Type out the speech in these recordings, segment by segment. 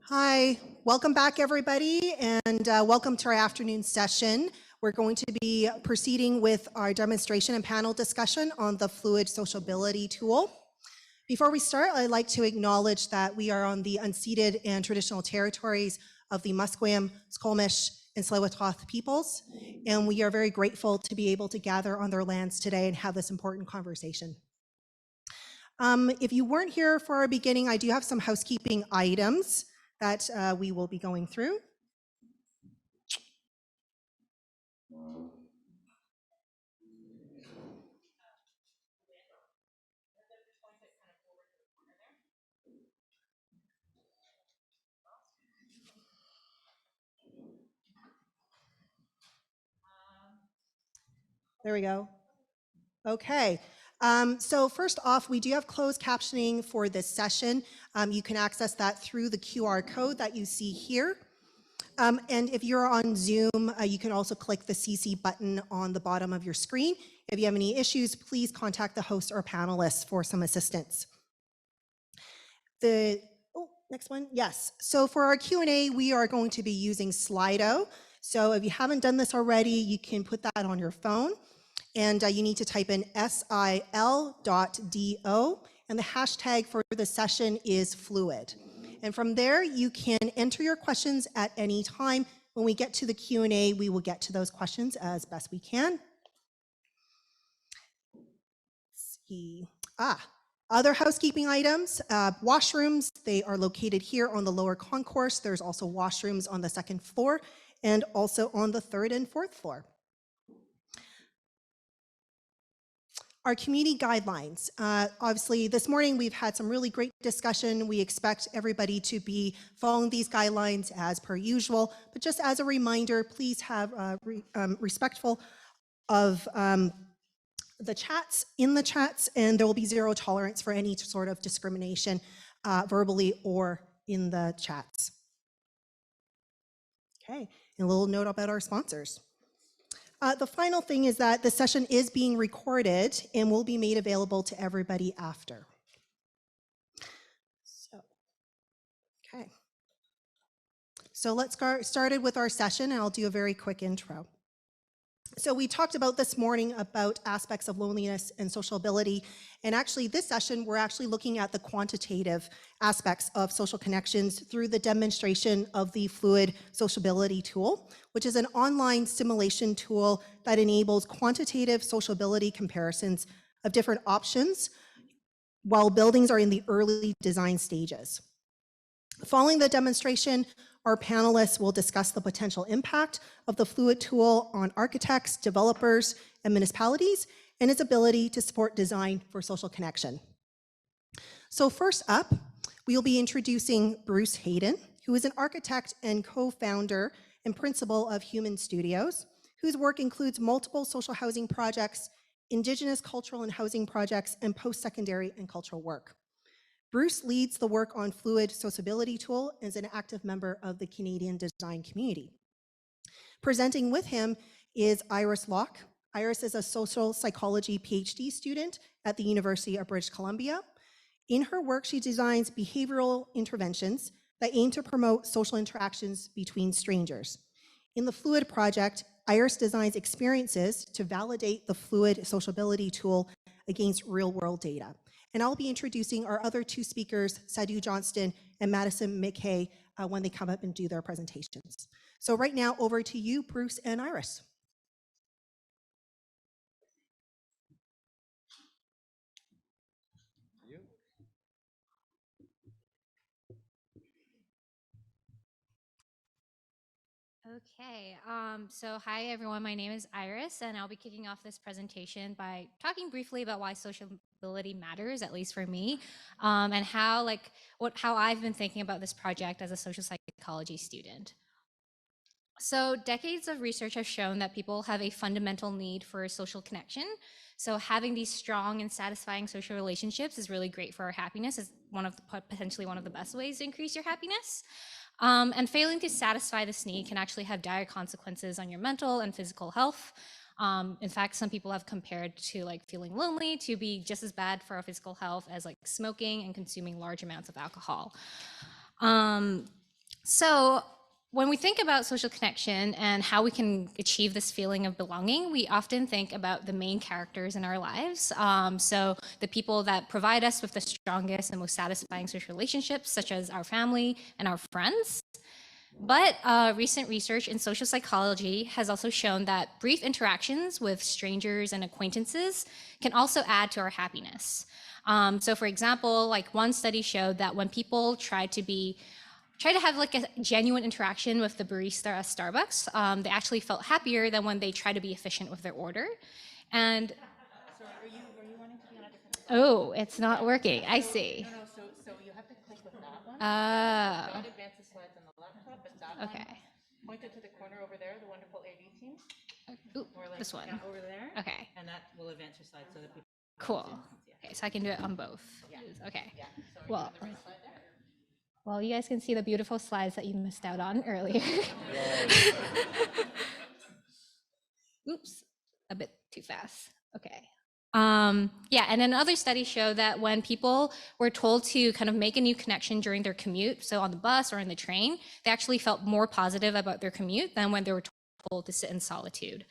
Hi, welcome back everybody, and welcome to our afternoon session. We're going to be proceeding with our demonstration and panel discussion on the FLUID Sociability tool. Before we start, I'd like to acknowledge that we are on the unceded and traditional territories of the Musqueam, Squamish, and Tsleil-Waututh peoples, and we are very grateful to be able to gather on their lands today and have this important conversation. If you weren't here for our beginning, I do have some housekeeping items that we will be going through. There we go. Okay. So first off, we do have closed captioning for this session. You can access that through the QR code that you see here. And if you're on Zoom, you can also click the CC button on the bottom of your screen. If you have any issues, please contact the host or panelists for some assistance. Next one, yes. So for our Q&A, we are going to be using Slido. So if you haven't done this already, you can put that on your phone. And you need to type in sil.do, and the hashtag for the session is FLUID. And from there, you can enter your questions at any time. When we get to the Q&A, we will get to those questions as best we can. Let's see. Other housekeeping items, washrooms, they are located here on the lower concourse. There's also washrooms on the second floor and also on the third and fourth floor. Our community guidelines. Obviously, this morning we've had some really great discussion. We expect everybody to be following these guidelines as per usual, but just as a reminder, please have respectful of the chats, and there will be zero tolerance for any sort of discrimination verbally or in the chats. Okay, and a little note about our sponsors. The final thing is that the session is being recorded and will be made available to everybody after. So let's get started with our session, and I'll do a very quick intro. So we talked about this morning about aspects of loneliness and sociability, and actually this session we're actually looking at the quantitative aspects of social connections through the demonstration of the FLUID Sociability tool, which is an online simulation tool that enables quantitative sociability comparisons of different options while buildings are in the early design stages. Following the demonstration, our panelists will discuss the potential impact of the FLUID tool on architects, developers, and municipalities, and its ability to support design for social connection. So first up, we'll be introducing Bruce Hayden, who is an architect and co-founder and principal of Human Studios, whose work includes multiple social housing projects, Indigenous cultural and housing projects, and post-secondary and cultural work. Bruce leads the work on FLUID Sociability tool and is an active member of the Canadian design community. Presenting with him is Iris Locke. Iris is a social psychology PhD student at the University of British Columbia. In her work, she designs behavioral interventions that aim to promote social interactions between strangers. In the FLUID project, Iris designs experiences to validate the FLUID Sociability tool against real-world data. And I'll be introducing our other two speakers, Sadhu Johnston and Madison McKay, when they come up and do their presentations. So right now, over to you, Bruce and Iris. Okay, so hi everyone, my name is Iris, and I'll be kicking off this presentation by talking briefly about why sociability matters, at least for me, and how I've been thinking about this project as a social psychology student. So decades of research have shown that people have a fundamental need for social connection. So having these strong and satisfying social relationships is really great for our happiness. It's potentially one of the best ways to increase your happiness. And failing to satisfy this need can actually have dire consequences on your mental and physical health. In fact, some people have compared to feeling lonely to be just as bad for our physical health as smoking and consuming large amounts of alcohol. So when we think about social connection and how we can achieve this feeling of belonging, we often think about the main characters in our lives. So the people that provide us with the strongest and most satisfying social relationships, such as our family and our friends. But recent research in social psychology has also shown that brief interactions with strangers and acquaintances can also add to our happiness. So for example, like one study showed that when people try to have like a genuine interaction with the barista at Starbucks, they actually felt happier than when they try to be efficient with their order. And So are you wanting to be on a different slide? oh, it's not working. I see. No, so you have to click with that one. Oh, Don't advance the slides on the laptop, but that one, okay. point it to the corner over there, the wonderful AV team, Ooh, or like this one. yeah, over there. Okay, And that will advance your slides so that people cool. can see it. Okay, so I can do it on both. Yeah. Okay. Yeah. So are you Well, on the right slide there? well, you guys can see the beautiful slides that you missed out on earlier. Oops, a bit too fast. Okay. Yeah, and another study showed that when people were told to kind of make a new connection during their commute, so on the bus or in the train, they actually felt more positive about their commute than when they were told to sit in solitude.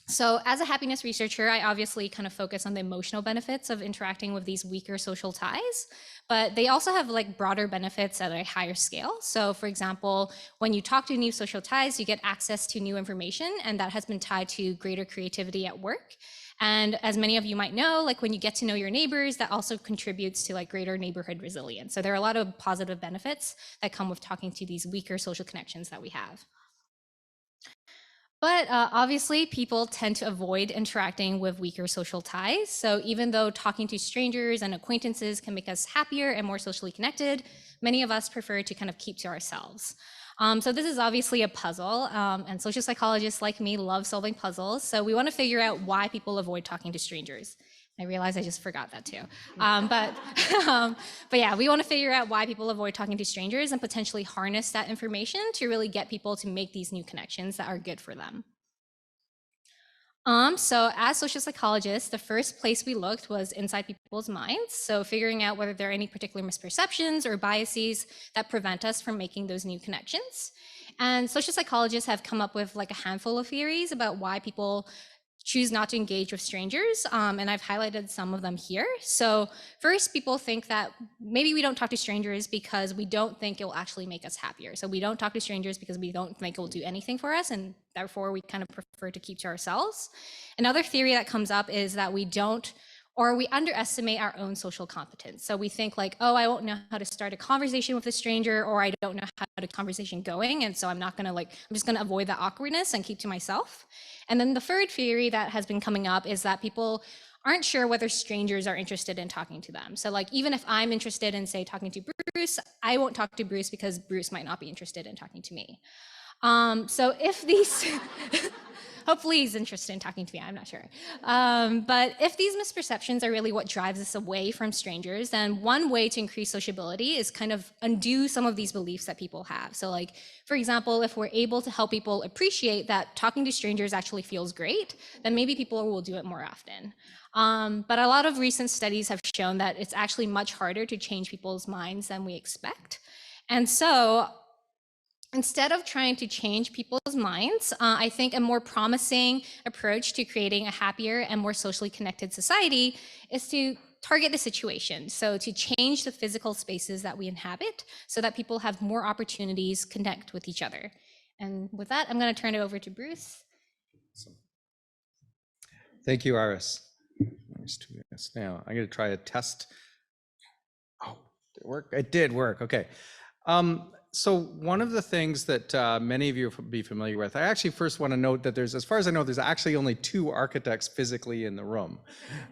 So as a happiness researcher, I obviously kind of focus on the emotional benefits of interacting with these weaker social ties, but they also have like broader benefits at a higher scale. So for example, when you talk to new social ties, you get access to new information, and that has been tied to greater creativity at work. And as many of you might know, like when you get to know your neighbors, that also contributes to like greater neighborhood resilience. So there are a lot of positive benefits that come with talking to these weaker social connections that we have. But obviously, people tend to avoid interacting with weaker social ties. So even though talking to strangers and acquaintances can make us happier and more socially connected, many of us prefer to kind of keep to ourselves. So this is obviously a puzzle, and social psychologists like me love solving puzzles. So we want to figure out why people avoid talking to strangers. I realize I just forgot that too. But yeah, we want to figure out why people avoid talking to strangers and potentially harness that information to really get people to make these new connections that are good for them. So as social psychologists, the first place we looked was inside people's minds. So figuring out whether there are any particular misperceptions or biases that prevent us from making those new connections. And social psychologists have come up with like a handful of theories about why people choose not to engage with strangers, and I've highlighted some of them here. So first, people think that maybe we don't talk to strangers because we don't think it will actually make us happier. So we don't talk to strangers because we don't think it will do anything for us, and therefore we kind of prefer to keep to ourselves. Another theory that comes up is that we don't, or we underestimate our own social competence. So we think like, oh, I won't know how to start a conversation with a stranger, or I don't know how to conversation going, and so I'm just gonna avoid that awkwardness and keep to myself. And then the third theory that has been coming up is that people aren't sure whether strangers are interested in talking to them. So like, even if I'm interested in, say, talking to Bruce, I won't talk to Bruce because Bruce might not be interested in talking to me. So if these, hopefully he's interested in talking to me, I'm not sure. But if these misperceptions are really what drives us away from strangers, then one way to increase sociability is kind of undo some of these beliefs that people have. So like, for example, if we're able to help people appreciate that talking to strangers actually feels great, then maybe people will do it more often. But a lot of recent studies have shown that it's actually much harder to change people's minds than we expect. And so instead of trying to change people's minds, I think a more promising approach to creating a happier and more socially connected society is to target the situation. So to change the physical spaces that we inhabit so that people have more opportunities to connect with each other. And with that, I'm going to turn it over to Bruce. Thank you, Iris. Now I'm going to try a test. Oh, did it work? It did work. Okay. So one of the things that many of you will be familiar with, I actually first want to note that there's, as far as I know, there's actually only 2 architects physically in the room.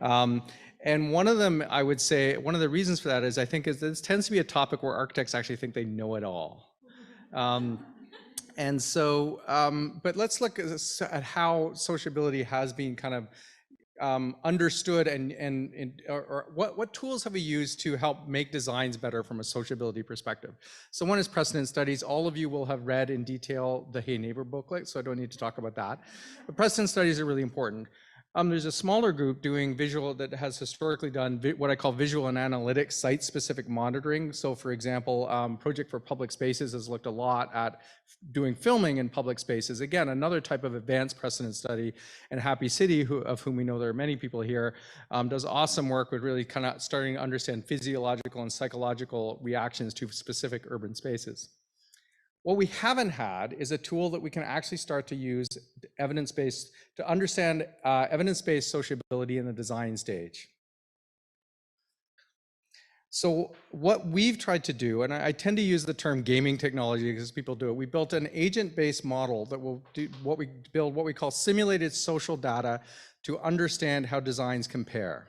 And one of them, I would say, one of the reasons for that is I think is this tends to be a topic where architects actually think they know it all. And so, but let's look at how sociability has been kind of understood or what tools have we used to help make designs better from a sociability perspective? So one is precedent studies. All of you will have read in detail the Hey Neighbor booklet, so I don't need to talk about that. But precedent studies are really important. There's a smaller group doing visual that has historically done what I call visual and analytics site-specific monitoring. So for example, Project for Public Spaces has looked a lot at doing filming in public spaces. Again, another type of advanced precedent study. And Happy City, of whom we know there are many people here, does awesome work with really kind of starting to understand physiological and psychological reactions to specific urban spaces. What we haven't had is a tool that we can actually start to use evidence-based to understand evidence-based sociability in the design stage. So what we've tried to do, and I tend to use the term gaming technology because people do it, we built an agent-based model that will do what we call simulated social data to understand how designs compare.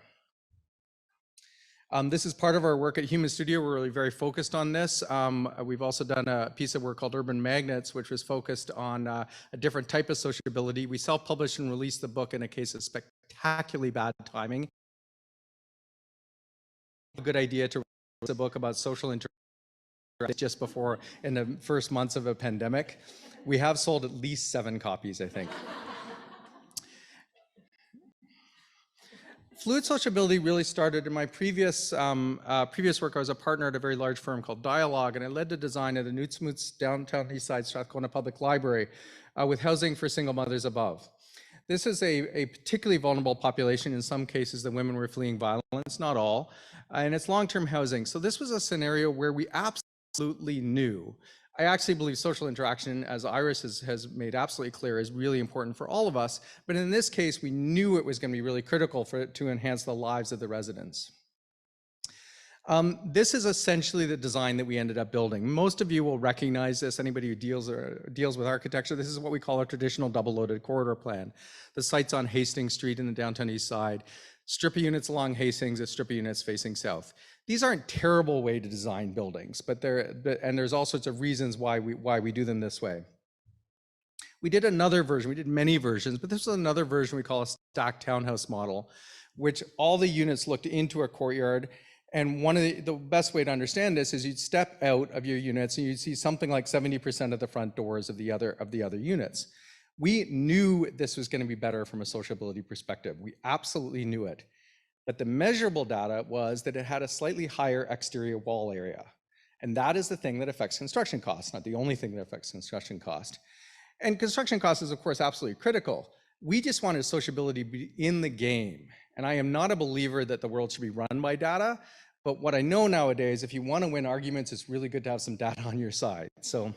This is part of our work at Human Studio. We're really very focused on this. We've also done a piece of work called Urban Magnets, which was focused on a different type of sociability. We self-published and released the book in a case of spectacularly bad timing. A good idea to write a book about social interaction just before, in the first months of a pandemic. We have sold at least 7 copies, I think. Fluid sociability really started in my previous work. I was a partner at a very large firm called Dialogue, and I led the design of the Newtsmoots downtown Eastside Strathcona Public Library with housing for single mothers above. This is a particularly vulnerable population. In some cases, the women were fleeing violence, not all, and it's long-term housing. So this was a scenario where we absolutely knew. I actually believe social interaction, as Iris has made absolutely clear, is really important for all of us. But in this case, we knew it was going to be really critical for it to enhance the lives of the residents. This is essentially the design that we ended up building. Most of you will recognize this. Anybody who deals with architecture, this is what we call a traditional double-loaded corridor plan. The site's on Hastings Street in the downtown east side. Strip of units along Hastings, a strip of units facing south. These aren't terrible way to design buildings, but there's all sorts of reasons why we do them this way. We did another version, we did many versions, but this was another version we call a stacked townhouse model, which all the units looked into a courtyard. And one of the best way to understand this is you'd step out of your units and you'd see something like 70% of the front doors of the other units. We knew this was going to be better from a sociability perspective. We absolutely knew it. But the measurable data was that it had a slightly higher exterior wall area. And that is the thing that affects construction costs, not the only thing that affects construction cost. And construction cost is, of course, absolutely critical. We just wanted sociability to be in the game. And I am not a believer that the world should be run by data. But what I know nowadays, if you want to win arguments, it's really good to have some data on your side. So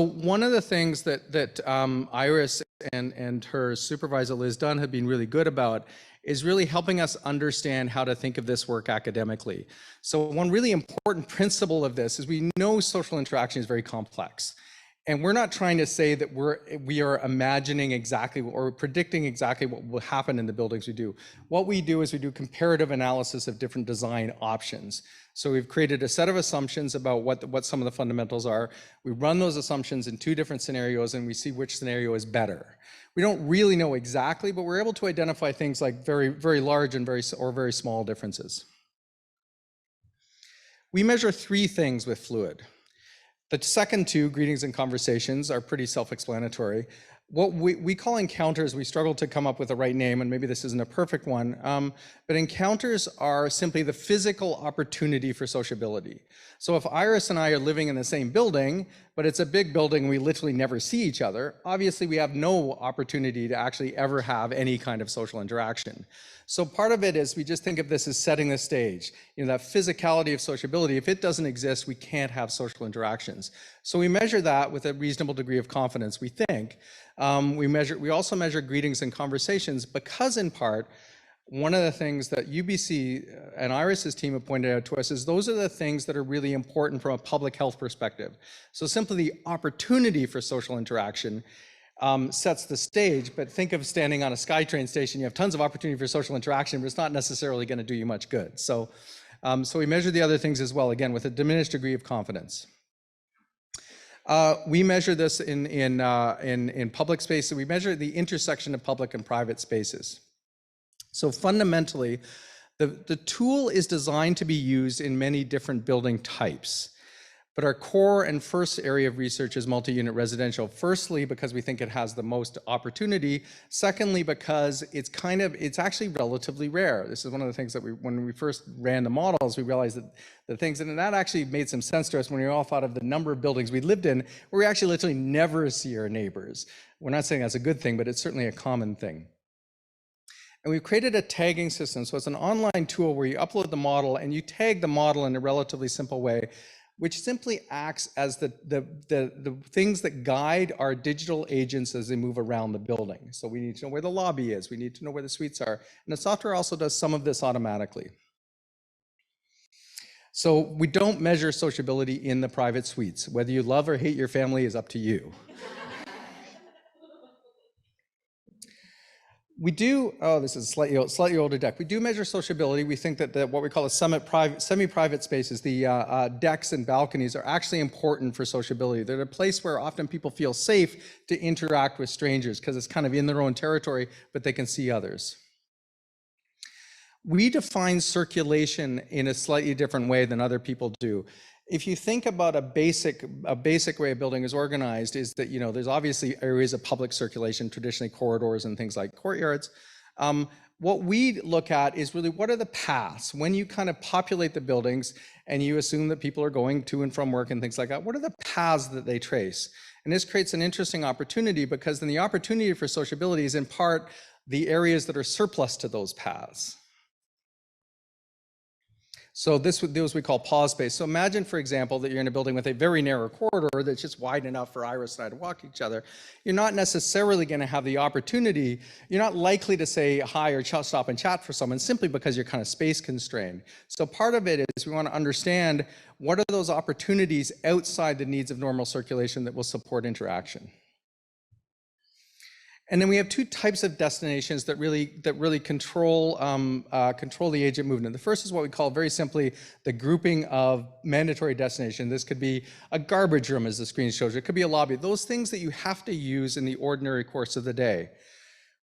one of the things that Iris and her supervisor Liz Dunn have been really good about is really helping us understand how to think of this work academically. So one really important principle of this is we know social interaction is very complex. And we're not trying to say that we are imagining exactly or predicting exactly what will happen in the buildings we do. What we do is we do comparative analysis of different design options. So we've created a set of assumptions about what some of the fundamentals are. We run those assumptions in 2 different scenarios and we see which scenario is better. We don't really know exactly, but we're able to identify things like very, very large and very small differences. We measure 3 things with Fluid. The second 2, greetings and conversations, are pretty self-explanatory. What we call encounters, we struggle to come up with the right name, and maybe this isn't a perfect one, but encounters are simply the physical opportunity for sociability. So if Iris and I are living in the same building, but it's a big building, we literally never see each other, obviously we have no opportunity to actually ever have any kind of social interaction. So part of it is we just think of this as setting the stage. You know, that physicality of sociability, if it doesn't exist, we can't have social interactions. So we measure that with a reasonable degree of confidence, we think. We also measure greetings and conversations because in part, one of the things that UBC and Iris's team have pointed out to us is those are the things that are really important from a public health perspective. So simply the opportunity for social interaction sets the stage, but think of standing on a SkyTrain station, you have tons of opportunity for social interaction, but it's not necessarily going to do you much good. So we measure the other things as well, again, with a diminished degree of confidence. We measure this in public space, we measure the intersection of public and private spaces. So fundamentally, the tool is designed to be used in many different building types. But our core and first area of research is multi-unit residential. Firstly, because we think it has the most opportunity. Secondly, because it's actually relatively rare. This is one of the things that when we first ran the models, we realized that the things, and that actually made some sense to us when we all thought of the number of buildings we lived in, where we actually literally never see our neighbors. We're not saying that's a good thing, but it's certainly a common thing. And we've created a tagging system. So it's an online tool where you upload the model and you tag the model in a relatively simple way, which simply acts as the things that guide our digital agents as they move around the building. So we need to know where the lobby is. We need to know where the suites are. And the software also does some of this automatically. So we don't measure sociability in the private suites. Whether you love or hate your family is up to you. We do, this is a slightly older deck. We do measure sociability. We think that what we call a semi-private spaces, the decks and balconies, are actually important for sociability. They're a place where often people feel safe to interact with strangers because it's kind of in their own territory, but they can see others. We define circulation in a slightly different way than other people do. If you think about a basic way a building is organized, is that, there's obviously areas of public circulation, traditionally corridors and things like courtyards. What we look at is really, what are the paths? When you kind of populate the buildings and you assume that people are going to and from work and things like that, what are the paths that they trace? And this creates an interesting opportunity, because then the opportunity for sociability is in part the areas that are surplus to those paths. So those we call pause space. So imagine, for example, that you're in a building with a very narrow corridor that's just wide enough for Iris and I to walk each other. You're not necessarily going to have the opportunity. You're not likely to say hi or stop and chat for someone simply because you're kind of space constrained. So part of it is we want to understand what are those opportunities outside the needs of normal circulation that will support interaction. And then we have two types of destinations that really control the agent movement. The first is what we call, very simply, the grouping of mandatory destination. This could be a garbage room, as the screen shows you. It could be a lobby. Those things that you have to use in the ordinary course of the day.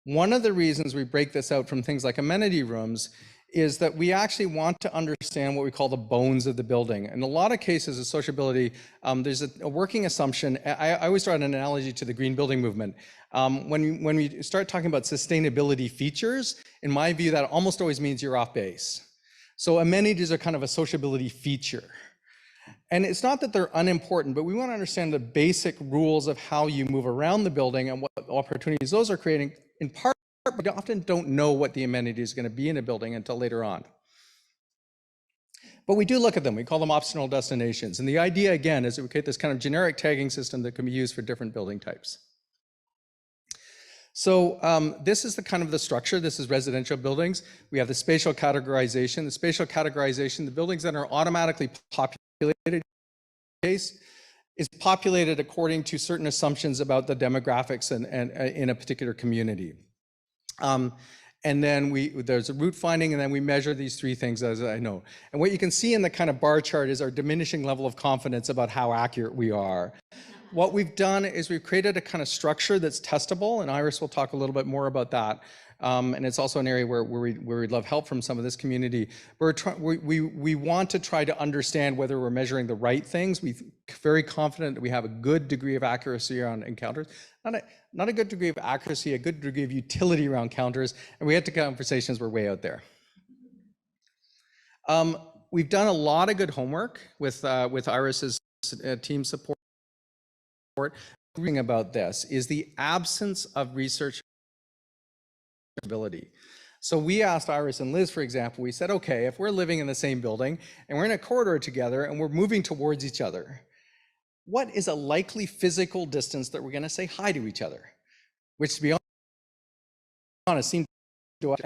One of the reasons we break this out from things like amenity rooms is that we actually want to understand what we call the bones of the building. In a lot of cases of sociability, there's a working assumption. I always draw an analogy to the green building movement. When we start talking about sustainability features, in my view, that almost always means you're off base. So amenities are kind of a sociability feature. And it's not that they're unimportant, but we want to understand the basic rules of how you move around the building and what opportunities those are creating, in part, but we often don't know what the amenity is going to be in a building until later on. But we do look at them. We call them optional destinations. And the idea, again, is that we create this kind of generic tagging system that can be used for different building types. So this is the kind of the structure. This is residential buildings. We have the spatial categorization. The spatial categorization, the buildings that are automatically populated case is populated according to certain assumptions about the demographics and in a particular community. And then there's a route finding, and then we measure these three things, as I know. And what you can see in the kind of bar chart is our diminishing level of confidence about how accurate we are. What we've done is we've created a kind of structure that's testable, and Iris will talk a little bit more about that. And it's also an area where we'd love help from some of this community. We want to try to understand whether we're measuring the right things. We're very confident that we have a good degree of accuracy around encounters. Not a good degree of accuracy, a good degree of utility around counters, and we had to conversations we're way out there. We've done a lot of good homework with Iris's team support. The thing about this is the absence of research ability. So we asked Iris and Liz, for example, we said, okay, if we're living in the same building and we're in a corridor together and we're moving towards each other, what is a likely physical distance that we're going to say hi to each other? Which, to be honest, seemed to us,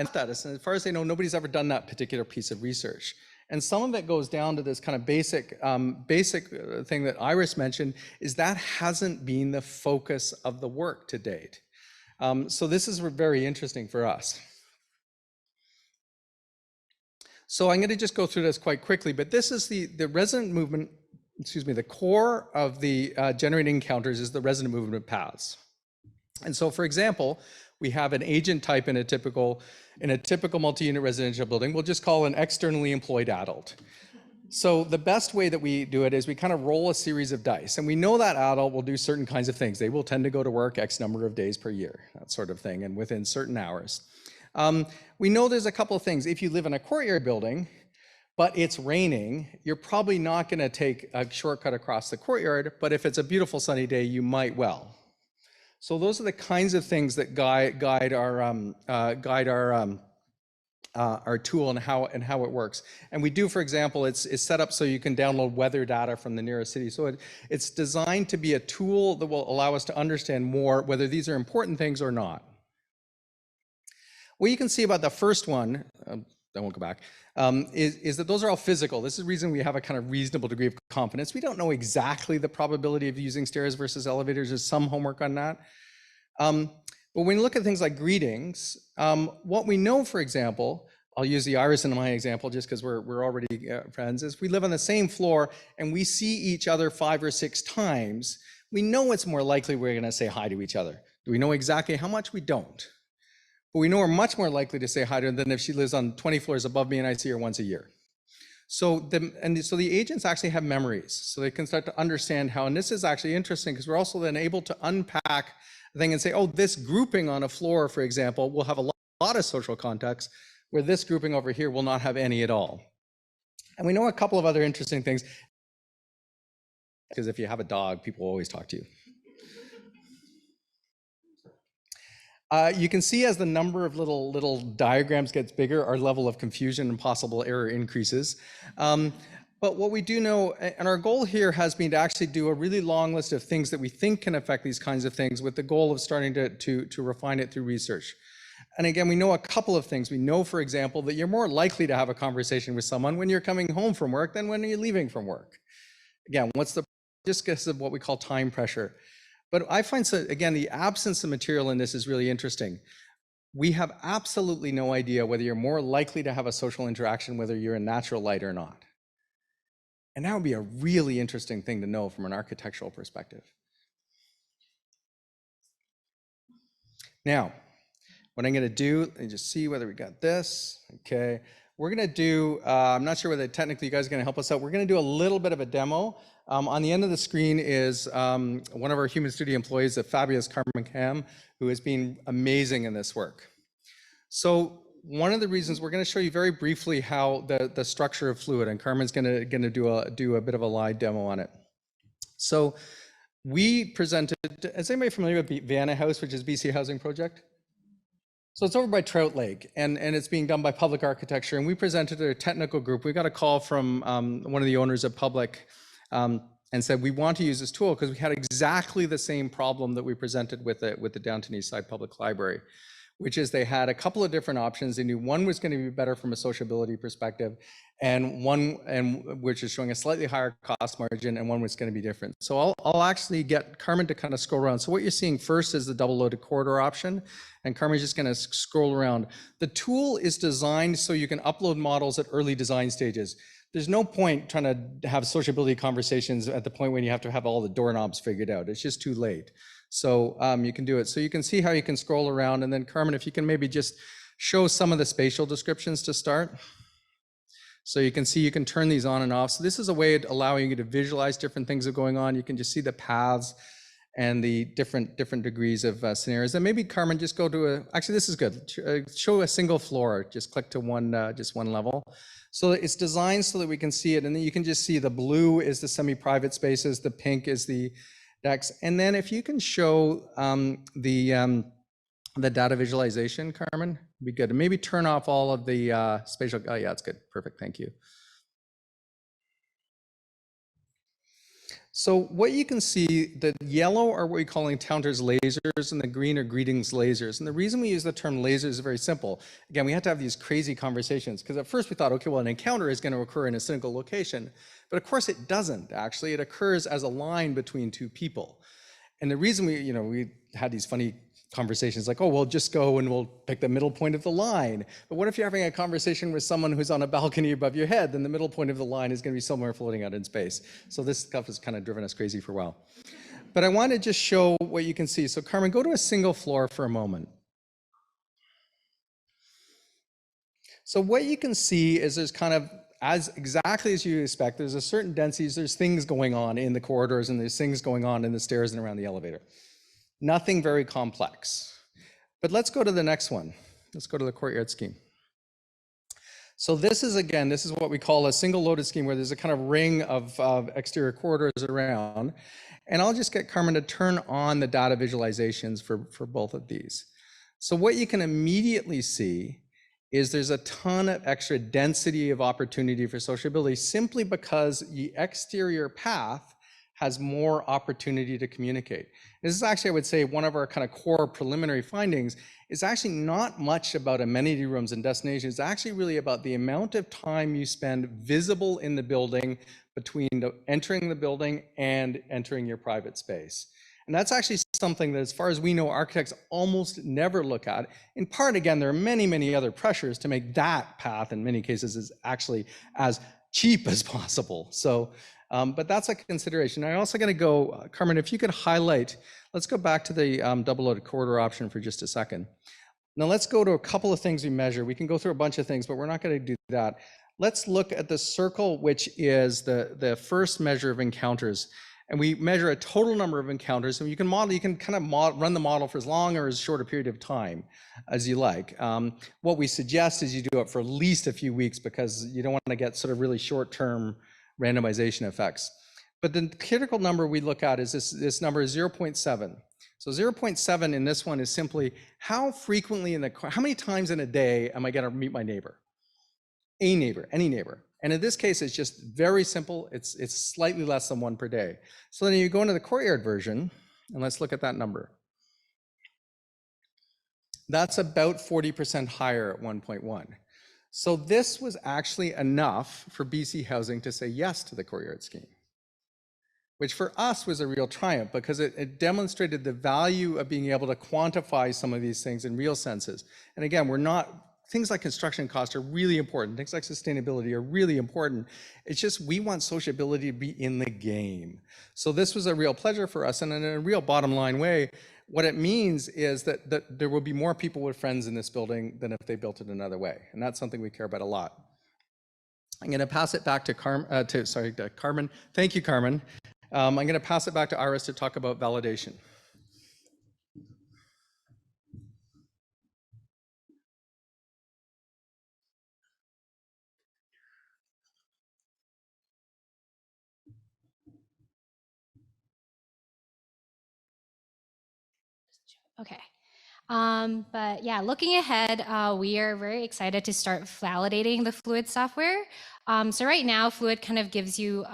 and as far as they know, nobody's ever done that particular piece of research. And some of it goes down to this kind of basic thing that Iris mentioned, is that hasn't been the focus of the work to date. So this is very interesting for us. So I'm going to just go through this quite quickly, but this is the resident movement, the core of the generating encounters is the resident movement paths. And so, for example, we have an agent type in a typical multi-unit residential building. We'll just call an externally employed adult. So the best way that we do it is we kind of roll a series of dice, and we know that adult will do certain kinds of things. They will tend to go to work X number of days per year, that sort of thing, and within certain hours. We know there's a couple of things. If you live in a courtyard building, but it's raining, you're probably not going to take a shortcut across the courtyard, but if it's a beautiful sunny day, you might well. So those are the kinds of things that guide our tool and how it works. And we do, for example, it's set up so you can download weather data from the nearest city. So it's designed to be a tool that will allow us to understand more whether these are important things or not. What you can see about the first one, I won't go back, is that those are all physical. This is the reason we have a kind of reasonable degree of confidence. We don't know exactly the probability of using stairs versus elevators. There's some homework on that. But when you look at things like greetings, what we know, for example, I'll use the Iris in my example just because we're already friends, is we live on the same floor and we see each other 5 or 6 times, we know it's more likely we're going to say hi to each other. Do we know exactly how much? We don't. But we know we're much more likely to say hi to her than if she lives on 20 floors above me and I see her once a year. So the agents actually have memories, so they can start to understand how, and this is actually interesting because we're also then able to unpack the thing and say, oh, this grouping on a floor, for example, will have a lot of social context, where this grouping over here will not have any at all. And we know a couple of other interesting things, because if you have a dog, people always talk to you. You can see as the number of little diagrams gets bigger, our level of confusion and possible error increases. But what we do know, and our goal here has been to actually do a really long list of things that we think can affect these kinds of things, with the goal of starting to refine it through research. And again, we know a couple of things. We know, for example, that you're more likely to have a conversation with someone when you're coming home from work than when you're leaving from work. Again, just because of what we call time pressure. But I find, so again, the absence of material in this is really interesting. We have absolutely no idea whether you're more likely to have a social interaction whether you're in natural light or not. And that would be a really interesting thing to know from an architectural perspective. Now, what I'm going to do, let me just see whether we got this. Okay, we're going to do, I'm not sure whether technically you guys are going to help us out. We're going to do a little bit of a demo. On the end of the screen is one of our Human Studio employees, the fabulous Carmen Cam, who has been amazing in this work. So one of the reasons, we're going to show you very briefly how the structure of FLUID, and Carmen's going to do a bit of a live demo on it. So we presented, is anybody familiar with Vienna House, which is BC Housing Project? So it's over by Trout Lake, and it's being done by Public Architecture, and we presented to a technical group. We got a call from one of the owners of Public, and said, we want to use this tool because we had exactly the same problem that we presented with the Downton East Side Public Library, which is they had a couple of different options. They knew one was going to be better from a sociability perspective, and which is showing a slightly higher cost margin, and one was going to be different. So I'll actually get Carmen to kind of scroll around. So what you're seeing first is the double loaded corridor option, and Carmen's just going to scroll around. The tool is designed so you can upload models at early design stages. There's no point trying to have sociability conversations at the point when you have to have all the doorknobs figured out. It's just too late. So you can do it. So you can see how you can scroll around. And then Carmen, if you can maybe just show some of the spatial descriptions to start. So you can see you can turn these on and off. So this is a way of allowing you to visualize different things that are going on. You can just see the paths and the different degrees of scenarios. And maybe Carmen, just go to actually this is good. Show a single floor, just click to just one level. So it's designed so that we can see it. And then you can just see the blue is the semi-private spaces, the pink is the decks. And then if you can show the data visualization, Carmen, would be good. And maybe turn off all of the spatial, oh yeah, it's good, perfect, thank you. So what you can see, the yellow are what we call encounters lasers, and the green are greetings lasers. And the reason we use the term lasers is very simple. Again, we have to have these crazy conversations, because at first we thought, okay, well, an encounter is going to occur in a single location. But of course it doesn't, actually. It occurs as a line between two people. And the reason we had these funny conversations like, oh, we'll just go and we'll pick the middle point of the line. But what if you're having a conversation with someone who's on a balcony above your head? Then the middle point of the line is going to be somewhere floating out in space. So this stuff has kind of driven us crazy for a while. But I want to just show what you can see. So Carmen, go to a single floor for a moment. So what you can see is there's kind of as exactly as you expect. There's a certain densities, there's things going on in the corridors and there's things going on in the stairs and around the elevator. Nothing very complex. But let's go to the next one. Let's go to the courtyard scheme. So this is, again, this is what we call a single loaded scheme where there's a kind of ring of exterior corridors around. And I'll just get Carmen to turn on the data visualizations for both of these. So what you can immediately see is there's a ton of extra density of opportunity for sociability simply because the exterior path has more opportunity to communicate. This is actually, I would say, one of our kind of core preliminary findings is actually not much about amenity rooms and destinations. It's actually really about the amount of time you spend visible in the building between entering the building and entering your private space. And that's actually something that, as far as we know, architects almost never look at. In part, again, there are many, many other pressures to make that path, in many cases, is actually as cheap as possible. So, but that's a consideration. I'm also going to go, Carmen, if you could highlight, let's go back to the double loaded corridor option for just a second. Now let's go to a couple of things we measure. We can go through a bunch of things, but we're not going to do that. Let's look at the circle, which is the first measure of encounters. And we measure a total number of encounters. And you can model, you can kind of run the model for as long or as short a period of time as you like. What we suggest is you do it for at least a few weeks because you don't want to get sort of really short-term randomization effects. But the critical number we look at is this number is 0.7. So 0.7 in this one is simply how frequently how many times in a day am I going to meet my neighbor? A neighbor, any neighbor. And in this case, it's just very simple. It's slightly less than 1 per day. So then you go into the courtyard version, and let's look at that number. That's about 40% higher at 1.1. So this was actually enough for BC Housing to say yes to the courtyard scheme, which for us was a real triumph because it demonstrated the value of being able to quantify some of these things in real senses. And again, things like construction costs are really important. Things like sustainability are really important. It's just we want sociability to be in the game. So this was a real pleasure for us. And in a real bottom line way, what it means is that there will be more people with friends in this building than if they built it another way. And that's something we care about a lot. I'm going to pass it back to Carmen. Thank you, Carmen. I'm going to pass it back to Iris to talk about validation. Okay. But yeah, looking ahead, we are very excited to start validating the FLUID software. So right now, FLUID kind of gives you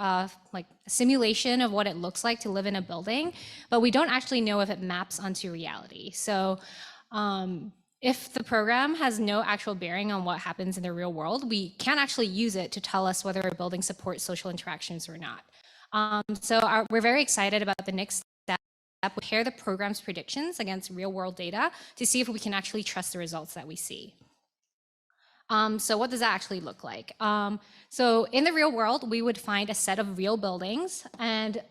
like a simulation of what it looks like to live in a building, but we don't actually know if it maps onto reality. So if the program has no actual bearing on what happens in the real world, we can't actually use it to tell us whether a building supports social interactions or not. We're very excited about the next step. Compare the program's predictions against real world data to see if we can actually trust the results that we see. So what does that actually look like? So in the real world, we would find a set of real buildings and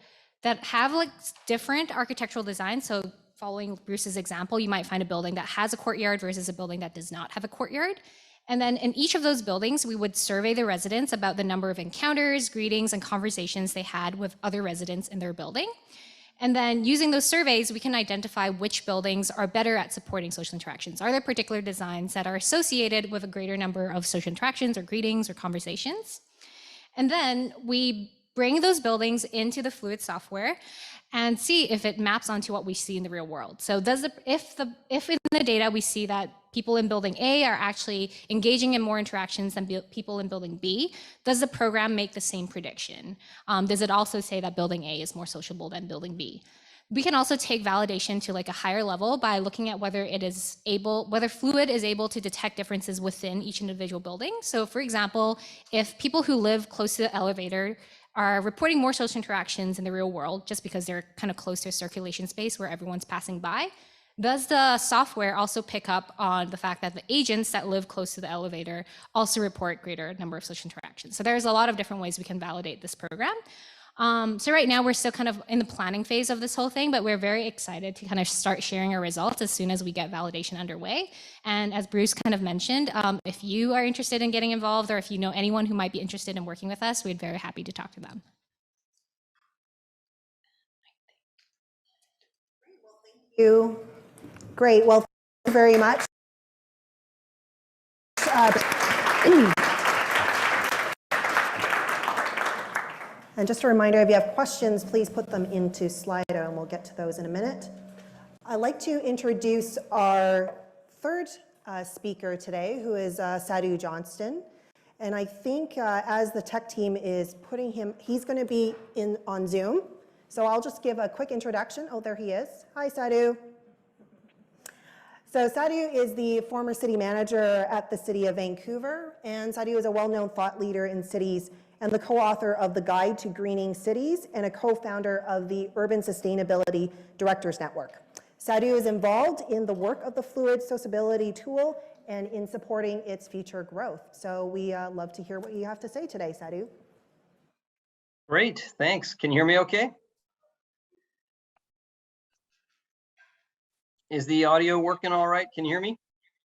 that have like different architectural designs. So following Bruce's example, you might find a building that has a courtyard versus a building that does not have a courtyard. And then in each of those buildings, we would survey the residents about the number of encounters, greetings, and conversations they had with other residents in their building. And then using those surveys, we can identify which buildings are better at supporting social interactions. Are there particular designs that are associated with a greater number of social interactions or greetings or conversations? And then we bring those buildings into the FLUID software and see if it maps onto what we see in the real world. So if in the data we see that people in building A are actually engaging in more interactions than people in building B, does the program make the same prediction? Does it also say that building A is more sociable than building B? We can also take validation to like a higher level by looking at whether FLUID is able to detect differences within each individual building. So for example, if people who live close to the elevator are reporting more social interactions in the real world just because they're kind of close to a circulation space where everyone's passing by, does the software also pick up on the fact that the agents that live close to the elevator also report greater number of social interactions? So there's a lot of different ways we can validate this program. So right now we're still kind of in the planning phase of this whole thing, but we're very excited to kind of start sharing our results as soon as we get validation underway. And as Bruce kind of mentioned, if you are interested in getting involved, or if you know anyone who might be interested in working with us, we'd be very happy to talk to them. You. Great. Well, thank you very much. And just a reminder, if you have questions, please put them into Slido, and we'll get to those in a minute. I'd like to introduce our third speaker today, who is Sadhu Johnston. And I think as the tech team is putting him, he's going to be on Zoom. So I'll just give a quick introduction. Oh, there he is. Hi, Sadhu. So Sadhu is the former city manager at the City of Vancouver, and Sadhu is a well-known thought leader in cities and the co-author of the Guide to Greening Cities and a co-founder of the Urban Sustainability Directors Network. Sadhu is involved in the work of the FLUID Sociability tool and in supporting its future growth. So we love to hear what you have to say today, Sadhu. Great, thanks. Can you hear me okay? Is the audio working all right? Can you hear me?